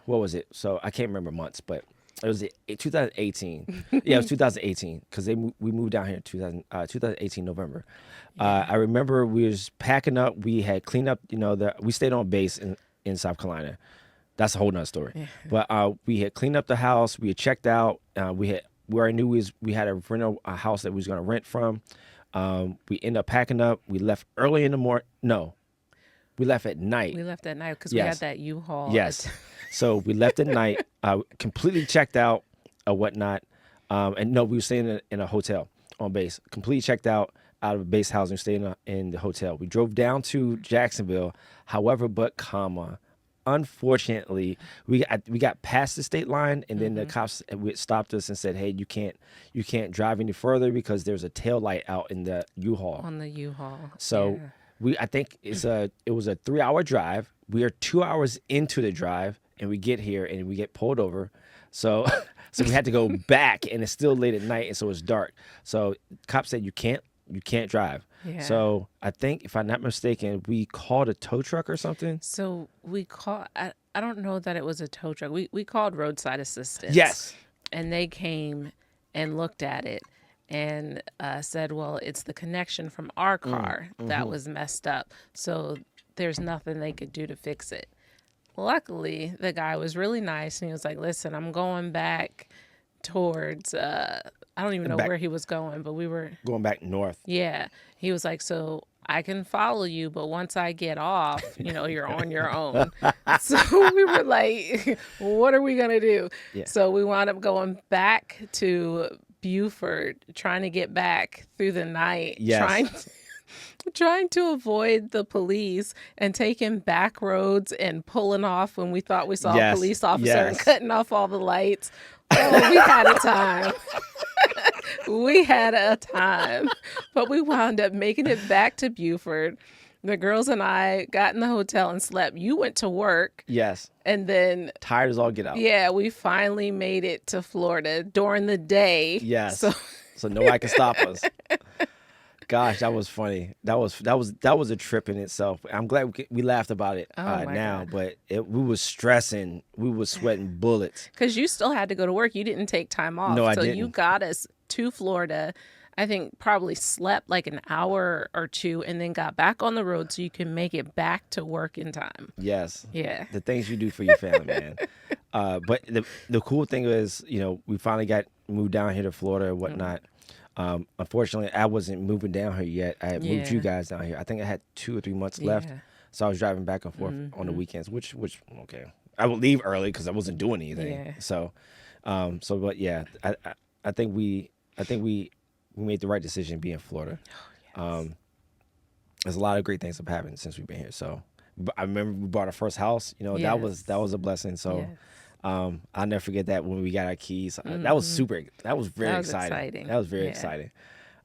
Speaker 1: what was it? So I can't remember months, but it was 2018. Yeah, it was 2018 because we moved down here in 2018 November. I remember we was packing up. We had cleaned up. We stayed on base in South Carolina. That's a whole nother story.
Speaker 2: Yeah.
Speaker 1: But we had cleaned up the house. We had checked out. We already knew we had a house that we was going to rent from. We ended up packing up. We left early in the morning. No, we left at night.
Speaker 2: We left that night because we
Speaker 1: Yes.
Speaker 2: had that U-Haul.
Speaker 1: Yes. So we left at night, completely checked out or whatnot. And no, we were staying in a hotel. on base, completely checked out of base housing, stayed in the hotel. We drove down to Jacksonville, however, but comma. Unfortunately, we got past the state line, and then the cops stopped us and said, "Hey, you can't drive any further because there's a tail light out in the U-Haul."
Speaker 2: On the U-Haul.
Speaker 1: So I think it was a 3-hour drive. We are 2 hours into the drive, and we get here and we get pulled over. So so we had to go back, and it's still late at night, and so it's dark. So cops said you can't drive.
Speaker 2: Yeah.
Speaker 1: So I think, if I'm not mistaken, we called a tow truck or something.
Speaker 2: So we called, I don't know that it was a tow truck. We called roadside assistance.
Speaker 1: Yes.
Speaker 2: And they came and looked at it and said, well, it's the connection from our car that was messed up. So there's nothing they could do to fix it. Luckily, the guy was really nice, and he was like, listen, I'm going back towards, I don't even know where he was going, but we were
Speaker 1: going back north.
Speaker 2: Yeah. He was like, so I can follow you, but once I get off, you're on your own. So we were like, what are we going to do?
Speaker 1: Yeah.
Speaker 2: So we wound up going back to Beaufort, trying to get back through the night,
Speaker 1: Yes.
Speaker 2: trying to avoid the police and taking back roads and pulling off when we thought we saw a
Speaker 1: Yes.
Speaker 2: police officer and
Speaker 1: Yes.
Speaker 2: cutting off all the lights. Oh, we had a time. We had a time. But we wound up making it back to Beaufort. The girls and I got in the hotel and slept. You went to work.
Speaker 1: Yes.
Speaker 2: And then,
Speaker 1: Tired as all get out.
Speaker 2: yeah, we finally made it to Florida during the day.
Speaker 1: Yes.
Speaker 2: So
Speaker 1: Nobody can stop us. Gosh, that was funny. That was a trip in itself. I'm glad we laughed about it
Speaker 2: my
Speaker 1: now,
Speaker 2: God.
Speaker 1: but we was stressing. We was sweating bullets.
Speaker 2: because you still had to go to work. You didn't take time off.
Speaker 1: No, I
Speaker 2: so you
Speaker 1: didn't.
Speaker 2: got us to Florida. I think probably slept like an hour or two and then got back on the road so you can make it back to work in time.
Speaker 1: Yes.
Speaker 2: Yeah.
Speaker 1: The things you do for your family, man. But the cool thing is, we finally got moved down here to Florida and whatnot. Unfortunately, I wasn't moving down here yet. I had moved you guys down here. I think I had 2 or 3 months left.
Speaker 2: Yeah.
Speaker 1: So I was driving back and forth on the weekends, which okay. I would leave early because I wasn't doing anything.
Speaker 2: Yeah.
Speaker 1: So, but yeah, I think we made the right decision being in Florida. There's a lot of great things have happened since we've been here. So I remember we bought our first house. That was a blessing. So I'll never forget that when we got our keys. That was very
Speaker 2: That was
Speaker 1: exciting.
Speaker 2: exciting.
Speaker 1: That was very
Speaker 2: Yeah.
Speaker 1: exciting.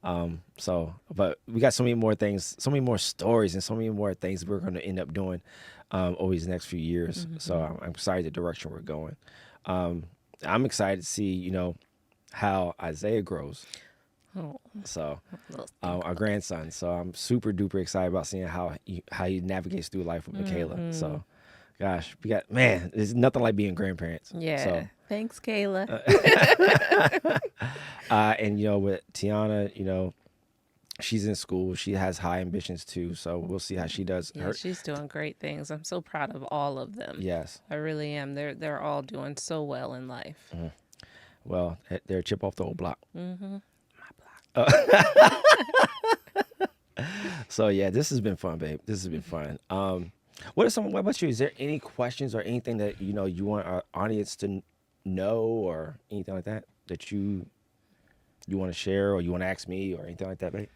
Speaker 1: But we got so many more things, so many more stories, and so many more things we're going to end up doing over these next few years. So I'm excited the direction we're going. I'm excited to see, how Isaiah grows.
Speaker 2: Oh,
Speaker 1: So
Speaker 2: little
Speaker 1: our grandson. So I'm super duper excited about seeing how he navigates through life with Michaela. So, gosh, there's nothing like being grandparents.
Speaker 2: yeah.
Speaker 1: So,
Speaker 2: Thanks, Kayla.
Speaker 1: and with Tiana, she's in school. She has high ambitions too. So we'll see how she does.
Speaker 2: Yeah, she's doing great things. I'm so proud of all of them.
Speaker 1: Yes.
Speaker 2: I really am. They're all doing so well in life.
Speaker 1: Well, they're a chip off the old block.
Speaker 2: My block.
Speaker 1: So yeah, this has been fun, babe. This has been fun. What about you? Is there any questions or anything that you want our audience to know, or anything like that you want to share, or you want to ask me, or anything like that, babe?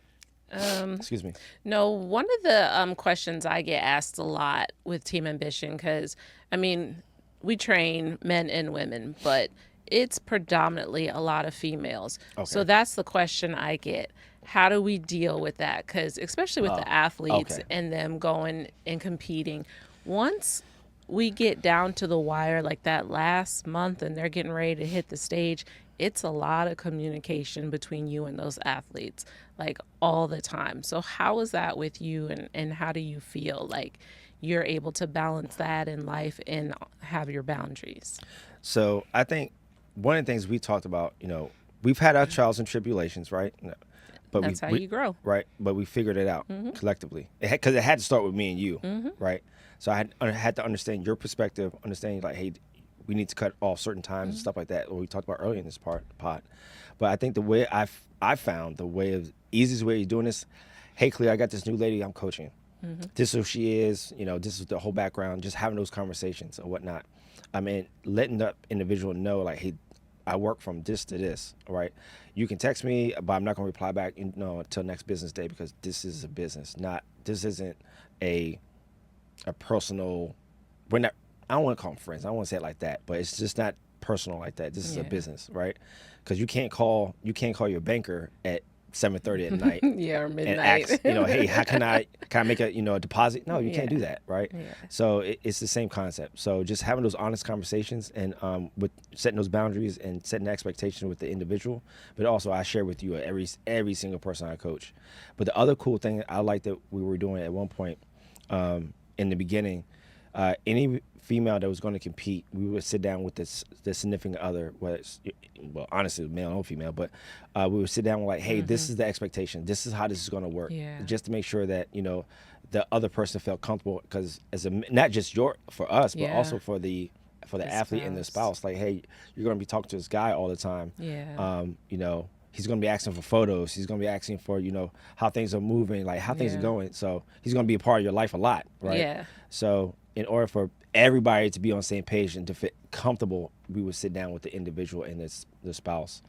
Speaker 1: Excuse me.
Speaker 2: No, one of the questions I get asked a lot with Team Ambition, because we train men and women, but it's predominantly a lot of females.
Speaker 1: Okay.
Speaker 2: So that's the question I get. How do we deal with that? Because especially with the athletes
Speaker 1: okay.
Speaker 2: and them going and competing, once we get down to the wire, like that last month, and they're getting ready to hit the stage, it's a lot of communication between you and those athletes, like all the time. So how is that with you, and how do you feel like you're able to balance that in life and have your boundaries?
Speaker 1: So I think one of the things we talked about, we've had our trials and tribulations, right? But
Speaker 2: That's how you grow.
Speaker 1: Right? But we figured it out collectively. Because it had to start with me and you, right? So I had to understand your perspective, understanding like, hey, we need to cut off certain times and stuff like that, what we talked about earlier in this pod. But I think the way I found the easiest way of doing this, hey, Cleo, I got this new lady I'm coaching. This is who she is, this is the whole background, just having those conversations and whatnot. Letting the individual know, like, hey, I work from this to this, all right? You can text me, but I'm not going to reply back, until next business day, because this is a business, this isn't a personal, we're not, I don't want to call them friends. I don't want to say it like that, but it's just not personal like that. This is a business, right? Because you can't call your banker at 7:30 at night
Speaker 2: Yeah, or
Speaker 1: and
Speaker 2: midnight.
Speaker 1: ask, hey, how can I make a a deposit? No, you can't do that, right?
Speaker 2: Yeah.
Speaker 1: So it's the same concept. So just having those honest conversations and with setting those boundaries and setting expectations with the individual, but also I share with you every single person I coach. But the other cool thing I like that we were doing at one point in the beginning, any female that was going to compete, we would sit down with the significant other, whether it's, well, honestly, male or female, but we would sit down and like, hey, this is the expectation. This is how this is going to work.
Speaker 2: Yeah.
Speaker 1: Just to make sure that, the other person felt comfortable, because not just for us, but also for the athlete and the spouse. Like, hey, you're going to be talking to this guy all the time.
Speaker 2: Yeah.
Speaker 1: He's going to be asking for photos. He's going to be asking for, how things are moving, like how things are going. So he's going to be a part of your life a lot, right?
Speaker 2: Yeah.
Speaker 1: So in order for everybody to be on the same page and to feel comfortable, we would sit down with the individual and the spouse.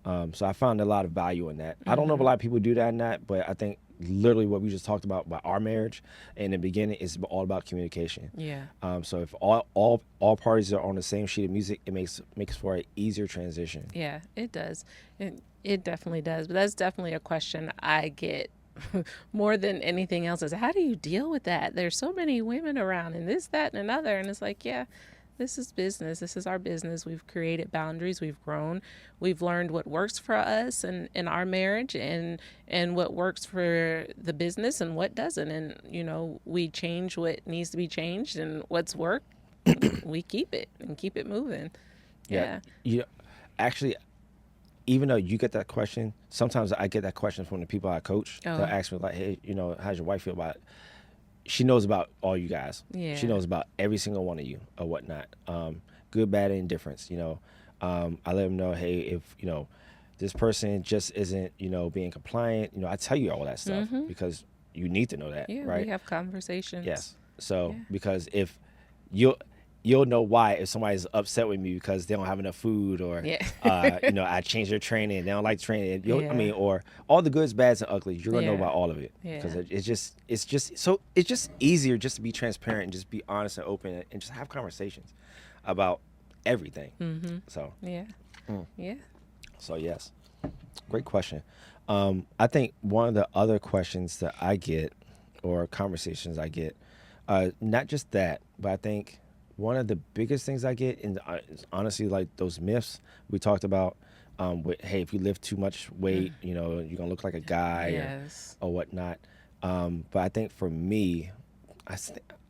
Speaker 1: So I found a lot of value in that. I don't know if a lot of people do that or not, but I think literally what we just talked about our marriage in the beginning is all about communication.
Speaker 2: Yeah.
Speaker 1: So if all parties are on the same sheet of music, it makes for an easier transition.
Speaker 2: Yeah, it does. It definitely does. But that's definitely a question I get more than anything else, is how do you deal with that? There's so many women around and this, that, and another. And it's like, yeah, this is business. This is our business. We've created boundaries. We've grown. We've learned what works for us and in our marriage, and what works for the business and what doesn't. And, we change what needs to be changed, and what's worked, we keep it and keep it moving. Yeah.
Speaker 1: Actually, even though you get that question, sometimes I get that question from the people I coach.
Speaker 2: Oh.
Speaker 1: They'll ask me like, hey, how's your wife feel about it? She knows about all you guys.
Speaker 2: Yeah.
Speaker 1: She knows about every single one of you or whatnot. Good, bad, and indifference. I let them know, hey, if this person just isn't being compliant. I tell you all that stuff because you need to know that,
Speaker 2: Yeah,
Speaker 1: right?
Speaker 2: we have conversations.
Speaker 1: Yes. So because if you'll know why if somebody's upset with me because they don't have enough food, or I changed their training, they don't like training. I mean, or all the goods, bads, and uglies. You're gonna know about all of it because it's just easier just to be transparent and just be honest and open and just have conversations about everything. So
Speaker 2: yeah.
Speaker 1: So yes, great question. I think one of the other questions that I get, or conversations I get, not just that, but I think one of the biggest things I get is honestly like those myths we talked about. With, hey, if you lift too much weight, you're gonna look like a guy or whatnot. But I think for me,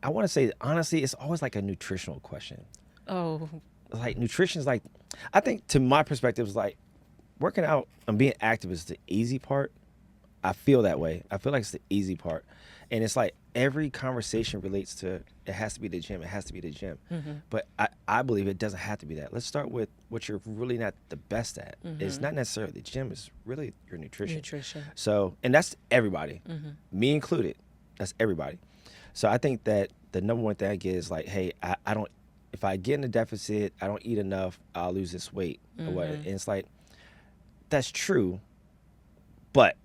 Speaker 1: I want to say honestly, it's always like a nutritional question.
Speaker 2: Oh.
Speaker 1: Like nutrition is like, I think to my perspective, is like working out and being active is the easy part. I feel that way. I feel like it's the easy part. And it's like every conversation relates to, it has to be the gym. It has to be the gym. But I believe it doesn't have to be that. Let's start with what you're really not the best at. It's not necessarily the gym. It's really your nutrition. So, and that's everybody, me included. That's everybody. So I think that the number one thing I get is like, hey, I don't, if I get in a deficit, I don't eat enough, I'll lose this weight. Or what. And it's like, that's true. But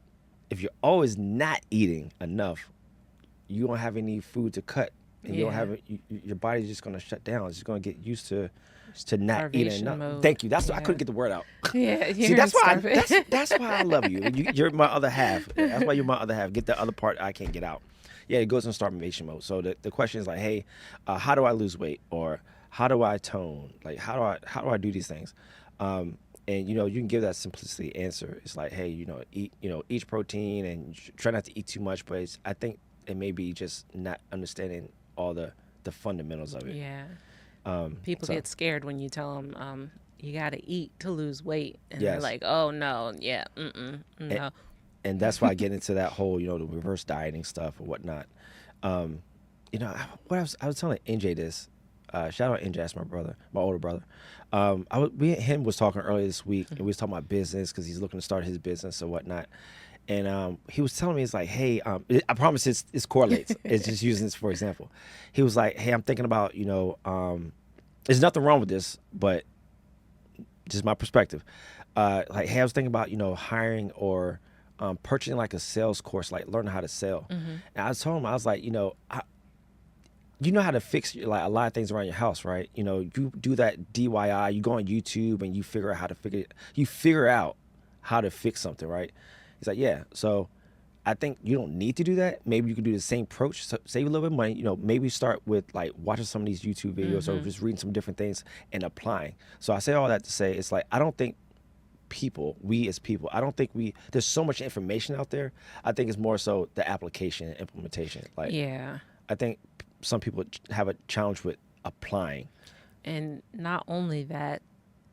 Speaker 1: if you're always not eating enough, you don't have any food to cut, and you don't have your body's just going to shut down. It's just going to get used to not eating enough.
Speaker 2: Mode.
Speaker 1: Thank you. That's I couldn't get the word out.
Speaker 2: Yeah,
Speaker 1: See, that's why I love you. You're my other half. That's why you're my other half. Get the other part I can't get out. Yeah, it goes in starvation mode. So the question is like, hey, how do I lose weight, or how do I tone? Like how do I do these things? And you can give that simplicity answer. It's like, hey, eat protein and try not to eat too much. But I think it may be just not understanding all the fundamentals of it.
Speaker 2: Yeah. People get scared when you tell them you got to eat to lose weight, and they're like, oh no, yeah, no.
Speaker 1: And that's why I get into that whole, the reverse dieting stuff or whatnot. I was telling NJ this. Shout out NJ, that's my brother, my older brother. We and him was talking earlier this week, and we was talking about business because he's looking to start his business or whatnot. And he was telling me, it's like, hey, I promise it correlates. It's just using this for example. He was like, hey, I'm thinking about, there's nothing wrong with this, but just my perspective. Like, hey, I was thinking about, hiring or purchasing like a sales course, like learning how to sell. And I was telling him, I was like, you know how to fix like a lot of things around your house, right? You do that DIY. You go on YouTube and you figure out how to figure out how to fix something, right? He's like, yeah. So I think you don't need to do that. Maybe you can do the same approach, save a little bit of money. Maybe start with like watching some of these YouTube videos or just reading some different things and applying. So I say all that to say it's like I don't think we as people, I don't think there's so much information out there. I think it's more so the application and implementation. Like,
Speaker 2: Yeah.
Speaker 1: I think some people have a challenge with applying.
Speaker 2: And not only that,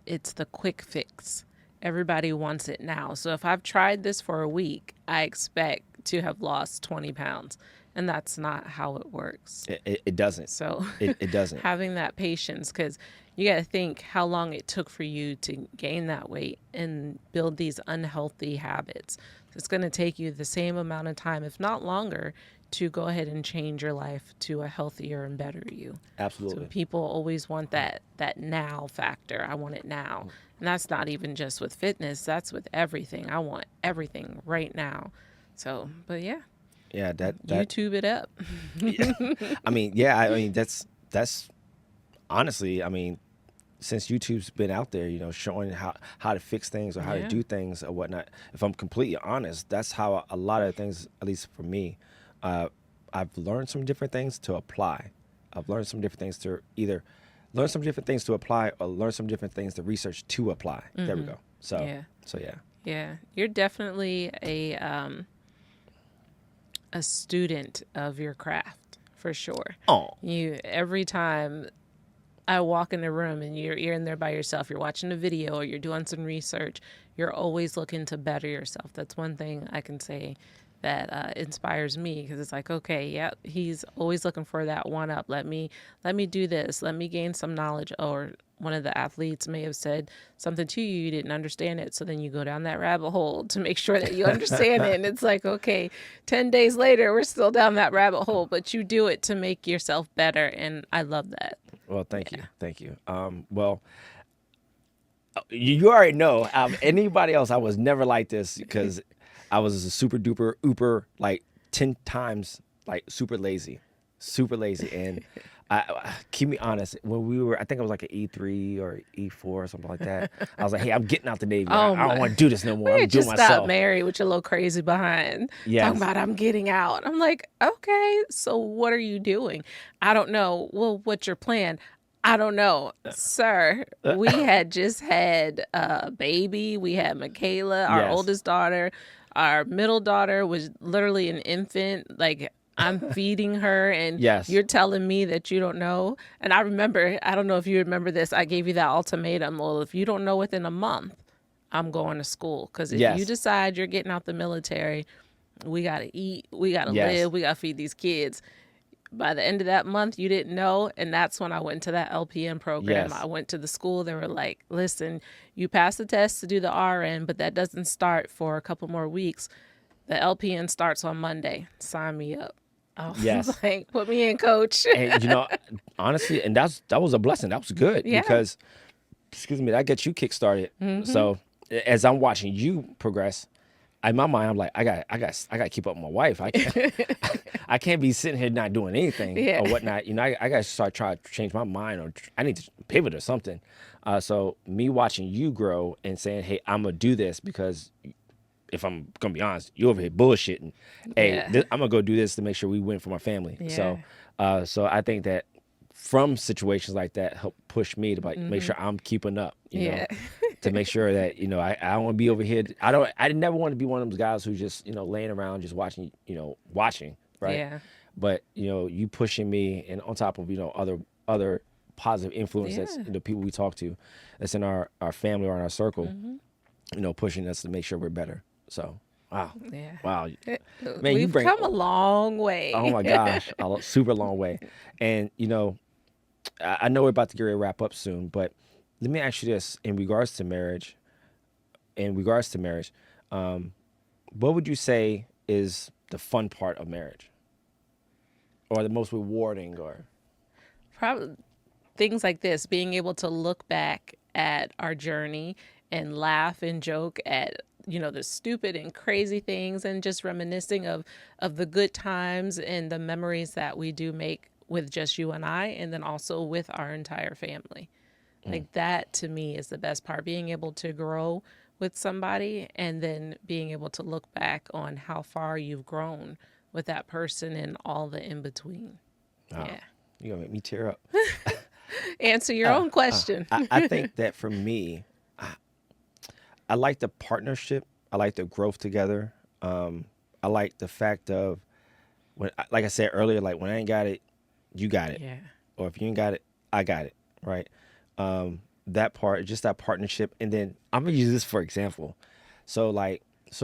Speaker 2: it's the quick fix. Everybody wants it now. So if I've tried this for a week, I expect to have lost 20 pounds. And that's not how it works.
Speaker 1: It doesn't.
Speaker 2: So
Speaker 1: It doesn't.
Speaker 2: having that patience, because you got to think how long it took for you to gain that weight and build these unhealthy habits. It's going to take you the same amount of time, if not longer, to go ahead and change your life to a healthier and better you.
Speaker 1: Absolutely.
Speaker 2: So people always want that now factor. I want it now. And that's not even just with fitness, that's with everything. I want everything right now. So, but yeah.
Speaker 1: Yeah, that
Speaker 2: YouTube it up.
Speaker 1: I mean, yeah, I mean that's honestly, I mean, since YouTube's been out there, showing how to fix things or how to do things or whatnot. If I'm completely honest, that's how a lot of things, at least for me, I've learned some different things to apply. I've learned some different things to either learn some different things to apply or learn some different things to research to apply. There we go. So yeah.
Speaker 2: Yeah, you're definitely a student of your craft for sure.
Speaker 1: Oh,
Speaker 2: Every time I walk in the room and you're in there by yourself, you're watching a video or you're doing some research, you're always looking to better yourself. That's one thing I can say that inspires me, because it's like, okay, yeah, he's always looking for that one up. Let me do this. Let me gain some knowledge. Or one of the athletes may have said something to you, you didn't understand it. So then you go down that rabbit hole to make sure that you understand it. And it's like, okay, 10 days later, we're still down that rabbit hole, but you do it to make yourself better. And I love that.
Speaker 1: well, thank you. Thank you. Well, you already know, anybody else, I was never like this because I was a super duper uber, like 10 times, like super lazy. And keep me honest, when we were, I think I was like an E3 or E4 or something like that. I was like, hey, I'm getting out the Navy. I don't want to do this no more. I'm doing
Speaker 2: just
Speaker 1: myself.
Speaker 2: Stop married with your little crazy behind.
Speaker 1: Yes.
Speaker 2: Talking about I'm getting out. I'm like, okay, so what are you doing? I don't know. Well, what's your plan? I don't know, sir. We had just had a baby. We had Michaela, our oldest daughter. Our middle daughter was literally an infant. Like, I'm feeding her, and you're telling me that you don't know. And I don't know if you remember this, I gave you that ultimatum. Well, if you don't know within a month, I'm going to school. Because if you decide you're getting out the military, we got to eat, we got to live, we got to feed these kids. By the end of that month, you didn't know. And that's when I went to that LPN program. I went to the school. They were like, listen, you passed the test to do the RN, but that doesn't start for a couple more weeks. The LPN starts on Monday. Sign me up. I was like, put me in, coach.
Speaker 1: And, honestly, and that was a blessing. That was good because, excuse me, that gets you kickstarted. So as I'm watching you progress, in my mind, I'm like, I got to keep up with my wife. I can't be sitting here not doing anything or whatnot. I got to start trying to change my mind, or I need to pivot or something. So me watching you grow and saying, hey, I'm gonna do this because, if I'm gonna be honest, you over here bullshitting. Hey, I'm gonna go do this to make sure we win for my family. So I think that from situations like that help push me to make sure I'm keeping up. You know, to make sure that I don't want to be over here. I never want to be one of those guys who just laying around just watching right. Yeah. But you pushing me, and on top of other positive influences, the people we talk to, that's in our family or in our circle, pushing us to make sure we're better. So. Wow. Yeah. Wow. Man,
Speaker 2: we've come a long way.
Speaker 1: Oh my gosh. A super long way. And I know we're about to get ready to wrap up soon, but let me ask you this in regards to marriage, what would you say is the fun part of marriage? Or the most rewarding, or
Speaker 2: probably things like this, being able to look back at our journey and laugh and joke at the stupid and crazy things, and just reminiscing of the good times and the memories that we do make with just you and I, and then also with our entire family. Like that to me is the best part, being able to grow with somebody and then being able to look back on how far you've grown with that person and all the in between.
Speaker 1: Wow.
Speaker 2: Yeah.
Speaker 1: You're going to make me tear up.
Speaker 2: Answer your own question.
Speaker 1: I think that for me, I like the partnership. I like the growth together. I like the fact of, like I said earlier, like when I ain't got it, you got it.
Speaker 2: Yeah.
Speaker 1: Or if you ain't got it, I got it. Right. That part, just that partnership. And then I'm going to use this for example. So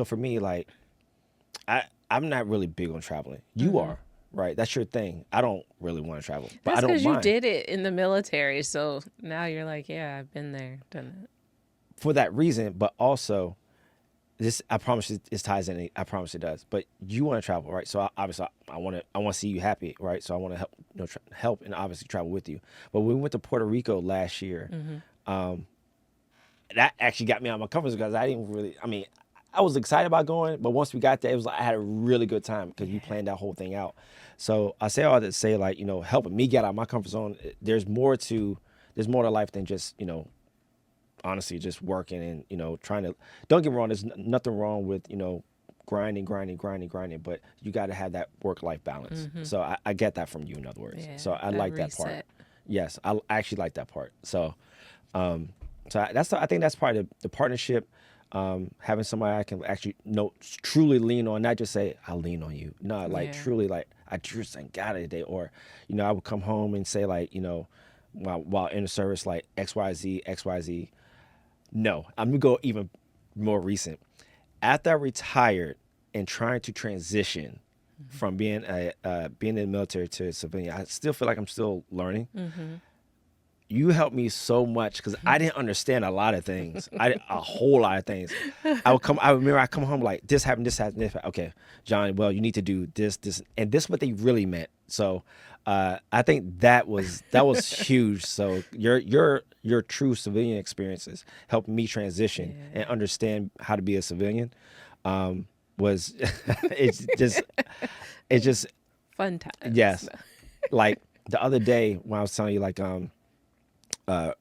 Speaker 1: for me, like, I'm not really big on traveling. You are, right? That's your thing. I don't really want to travel, but
Speaker 2: That's
Speaker 1: I don't
Speaker 2: because you
Speaker 1: mind.
Speaker 2: did it in the military. So now you're like, yeah, I've been there, done it.
Speaker 1: For that reason, but also this, I promise it ties in. I promise it does. But you want to travel, right? So obviously, I want to see you happy, right? So I want to help, help and obviously travel with you. But when we went to Puerto Rico last year, that actually got me out of my comfort zone because I didn't really. I mean, I was excited about going, but once we got there, it was like I had a really good time because we planned that whole thing out. So I say all that to say, like, helping me get out of my comfort zone. There's more to life than just honestly just working and trying to. Don't get me wrong, there's nothing wrong with grinding, but you got to have that work-life balance. So I get that from you, in other words.
Speaker 2: Yeah,
Speaker 1: So I
Speaker 2: that
Speaker 1: like that part.
Speaker 2: reset.
Speaker 1: Yes, I actually like that part. So I think that's part of the partnership. Having somebody I can actually truly lean on, not just say I lean on you. No, like
Speaker 2: Yeah.
Speaker 1: truly, like I just thank God today. Or I would come home and say like while in the service, like XYZ. No, I'm gonna go even more recent. After I retired and trying to transition from being being in the military to civilian, I still feel like I'm still learning. You helped me so much because I didn't understand a lot of things. A whole lot of things. I remember I come home like this happened. Okay, John. Well, you need to do this, and this is what they really meant. So, I think that was huge. So your true civilian experiences helped me transition and understand how to be a civilian. Was it's just
Speaker 2: Fun times.
Speaker 1: yes. Like the other day when I was telling you like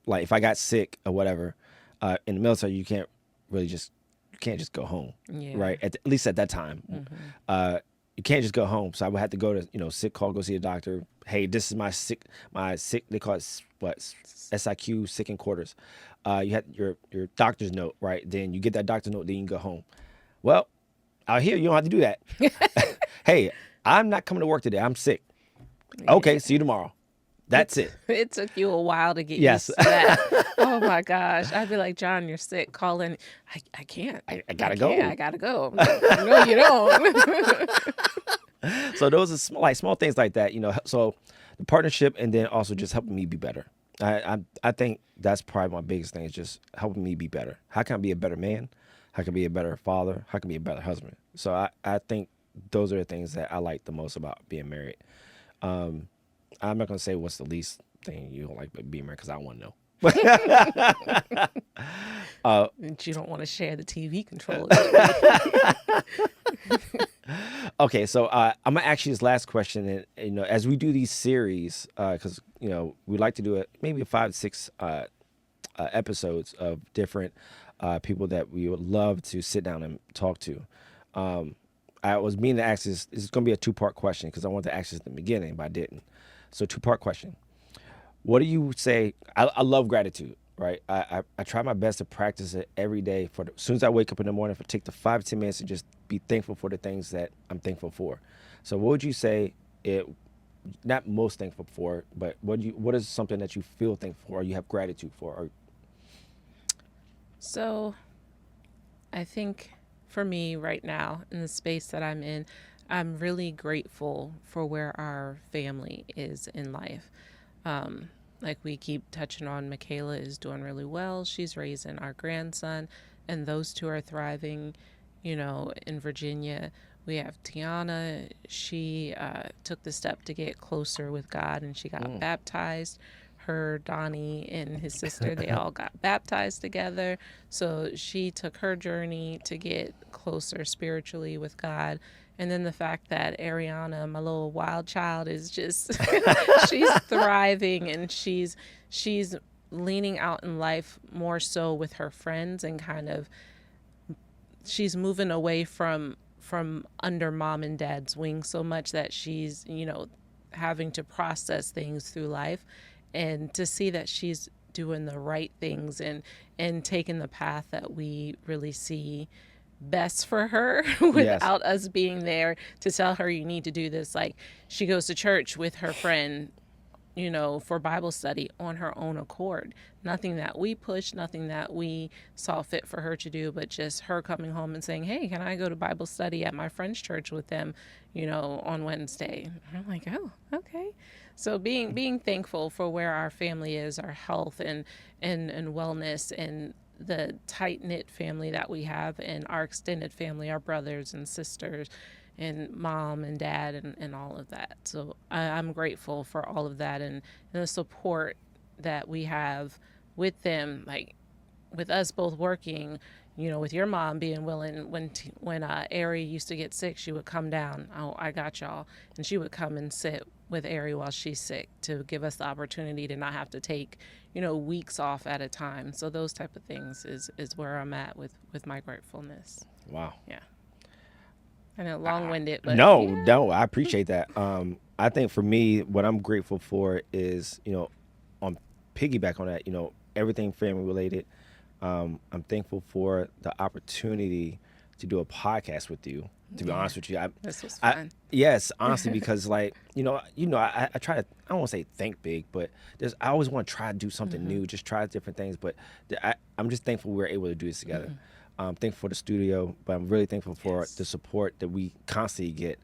Speaker 1: if I got sick or whatever, in the military, you can't just go home,
Speaker 2: Yeah.
Speaker 1: right? At least at that time, you can't just go home. So I would have to go to sick call, go see a doctor. Hey, this is my sick. They call it what SIQ, sick in quarters. You had your doctor's note, right? Then you get that doctor's note, then you can go home. Well, out here you don't have to do that. Hey, I'm not coming to work today. I'm sick. Okay, see you tomorrow. That's it.
Speaker 2: It took you a while to get
Speaker 1: Yes.
Speaker 2: used to that. Oh my gosh. I'd be like, John, you're sick. Call in. I can't.
Speaker 1: I gotta go.
Speaker 2: I gotta go. No, you don't.
Speaker 1: So those are small things like that, So the partnership, and then also just helping me be better. I think that's probably my biggest thing is just helping me be better. How can I be a better man? How can I be a better father? How can I be a better husband? So I think those are the things that I like the most about being married. I'm not gonna say what's the least thing you don't like about being married because I don't want to know.
Speaker 2: And you don't want to share the TV controller.
Speaker 1: Okay, so I'm gonna ask you this last question, and as we do these series, because we like to do it maybe 5 to 6 episodes of different people that we would love to sit down and talk to. I was meaning to ask this. This is gonna be a 2-part question because I wanted to ask this in the beginning, but I didn't. So 2-part question. What do you say? I love gratitude, right? I try my best to practice it every day. As soon as I wake up in the morning, take the 5 to 10 minutes to just be thankful for the things that I'm thankful for. So what would you say? Not most thankful for, but what is something that you feel thankful for, or you have gratitude for?
Speaker 2: So I think for me right now, in the space that I'm in, I'm really grateful for where our family is in life. Like we keep touching on, Michaela is doing really well. She's raising our grandson, and those two are thriving. In Virginia, we have Tiana. She took the step to get closer with God, and she got baptized. her, Donnie, and his sister, they all got baptized together. So she took her journey to get closer spiritually with God. And then the fact that Ariana, my little wild child, is just she's thriving, and she's leaning out in life more so with her friends, and kind of she's moving away from under mom and dad's wing so much that she's, having to process things through life, and to see that she's doing the right things and taking the path that we really see best for her without us being there to tell her you need to do this. Like, she goes to church with her friend, for Bible study on her own accord. Nothing that we pushed, nothing that we saw fit for her to do, but just her coming home and saying, hey, can I go to Bible study at my friend's church with them, on Wednesday? And I'm like, oh, okay. So being thankful for where our family is, our health and wellness, and the tight-knit family that we have, and our extended family, our brothers and sisters, and mom and dad, and all of that. So I'm grateful for all of that, and the support that we have with them, like with us both working, with your mom being willing. When Ari used to get sick, she would come down. Oh, I got y'all. And she would come and sit with Ari while she's sick, to give us the opportunity to not have to take, weeks off at a time. So those type of things is where I'm at with my gratefulness.
Speaker 1: Wow.
Speaker 2: Yeah. I know, long-winded, but
Speaker 1: no, I appreciate that. I think for me, what I'm grateful for is, on piggyback on that, everything family related. I'm thankful for the opportunity to do a podcast with you. To be honest with you,
Speaker 2: this was fun.
Speaker 1: Yes, honestly, because I try to, I don't want to say think big, but I always want to try to do something new, just try different things. But I'm just thankful we were able to do this together. I'm thankful for the studio, but I'm really thankful for the support that we constantly get,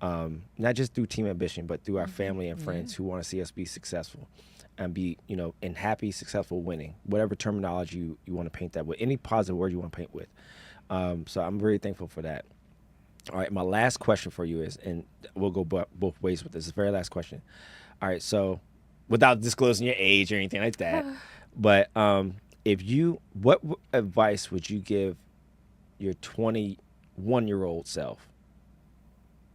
Speaker 1: not just through Team Ambition, but through our family and friends who want to see us be successful and be, in happy, successful, winning, whatever terminology you want to paint that with, any positive word you want to paint with. So I'm very thankful for that. All right, my last question for you is, and we'll go both ways with this, the very last question. All right, so without disclosing your age or anything like that, but what advice would you give your 21-year-old self,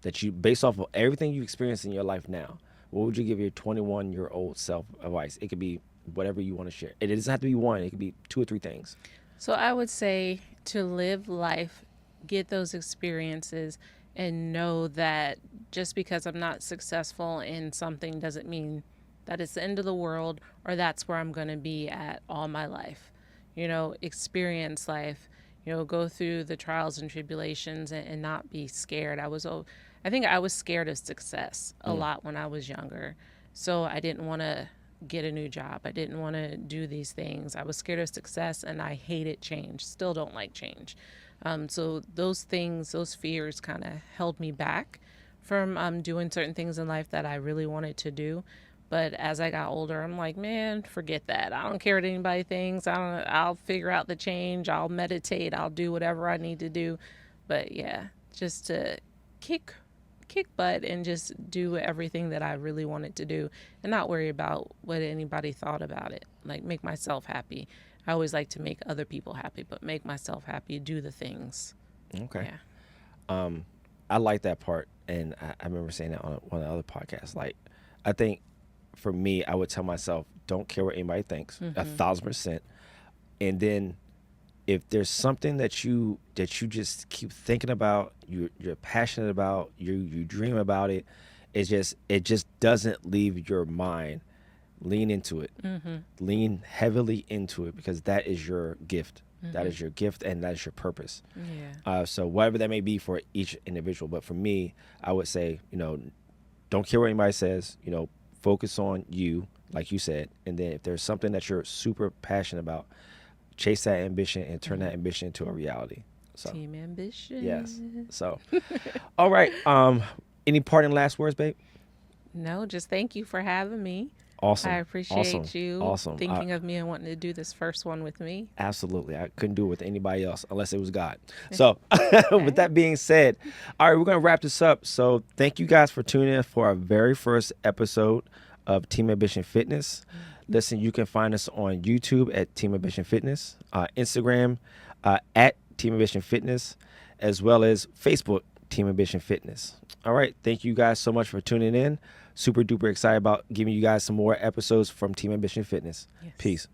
Speaker 1: that you, based off of everything you experience in your life now, what would you give your 21-year-old self advice? It could be whatever you want to share. It doesn't have to be one. It could be 2 or 3 things.
Speaker 2: So I would say to live life, get those experiences, and know that just because I'm not successful in something doesn't mean that it's the end of the world, or that's where I'm going to be at all my life. Experience life, go through the trials and tribulations, and not be scared. I think I was scared of success a lot when I was younger. So I didn't want to get a new job. I didn't want to do these things. I was scared of success, and I hated change. Still don't like change. So those things, those fears kind of held me back from doing certain things in life that I really wanted to do. But as I got older, I'm like, man, forget that. I don't care what anybody thinks. I'll figure out the change. I'll meditate. I'll do whatever I need to do. But yeah, just to kick butt and just do everything that I really wanted to do, and not worry about what anybody thought about it. Like, make myself happy. I always like to make other people happy, but make myself happy, do the things.
Speaker 1: Okay.
Speaker 2: Yeah.
Speaker 1: I like that part. And I remember saying that on one of the other podcasts. Like, I think for me, I would tell myself, don't care what anybody thinks, 1,000%. And then if there's something that you just keep thinking about, you're passionate about, you dream about it, it just doesn't leave your mind. Lean into it. Lean heavily into it, because that is your gift. That is your gift, and that is your purpose.
Speaker 2: Yeah.
Speaker 1: So whatever that may be for each individual, but for me, I would say, don't care what anybody says. Focus on you, like you said, and then if there's something that you're super passionate about, chase that ambition and turn that ambition into a reality. So,
Speaker 2: Team Ambition.
Speaker 1: yes. So, all right. Any parting last words, babe?
Speaker 2: No, just thank you for having me.
Speaker 1: Awesome.
Speaker 2: I appreciate
Speaker 1: Awesome.
Speaker 2: you
Speaker 1: Awesome.
Speaker 2: thinking of me and wanting to do this first one with me.
Speaker 1: Absolutely. I couldn't do it with anybody else unless it was God. So with that being said, all right, we're going to wrap this up. So thank you guys for tuning in for our very first episode of Team Ambition Fitness. Listen, you can find us on YouTube at Team Ambition Fitness, Instagram at Team Ambition Fitness, as well as Facebook Team Ambition Fitness. All right. Thank you guys so much for tuning in. Super duper excited about giving you guys some more episodes from Team Ambition Fitness.
Speaker 2: Yes.
Speaker 1: Peace.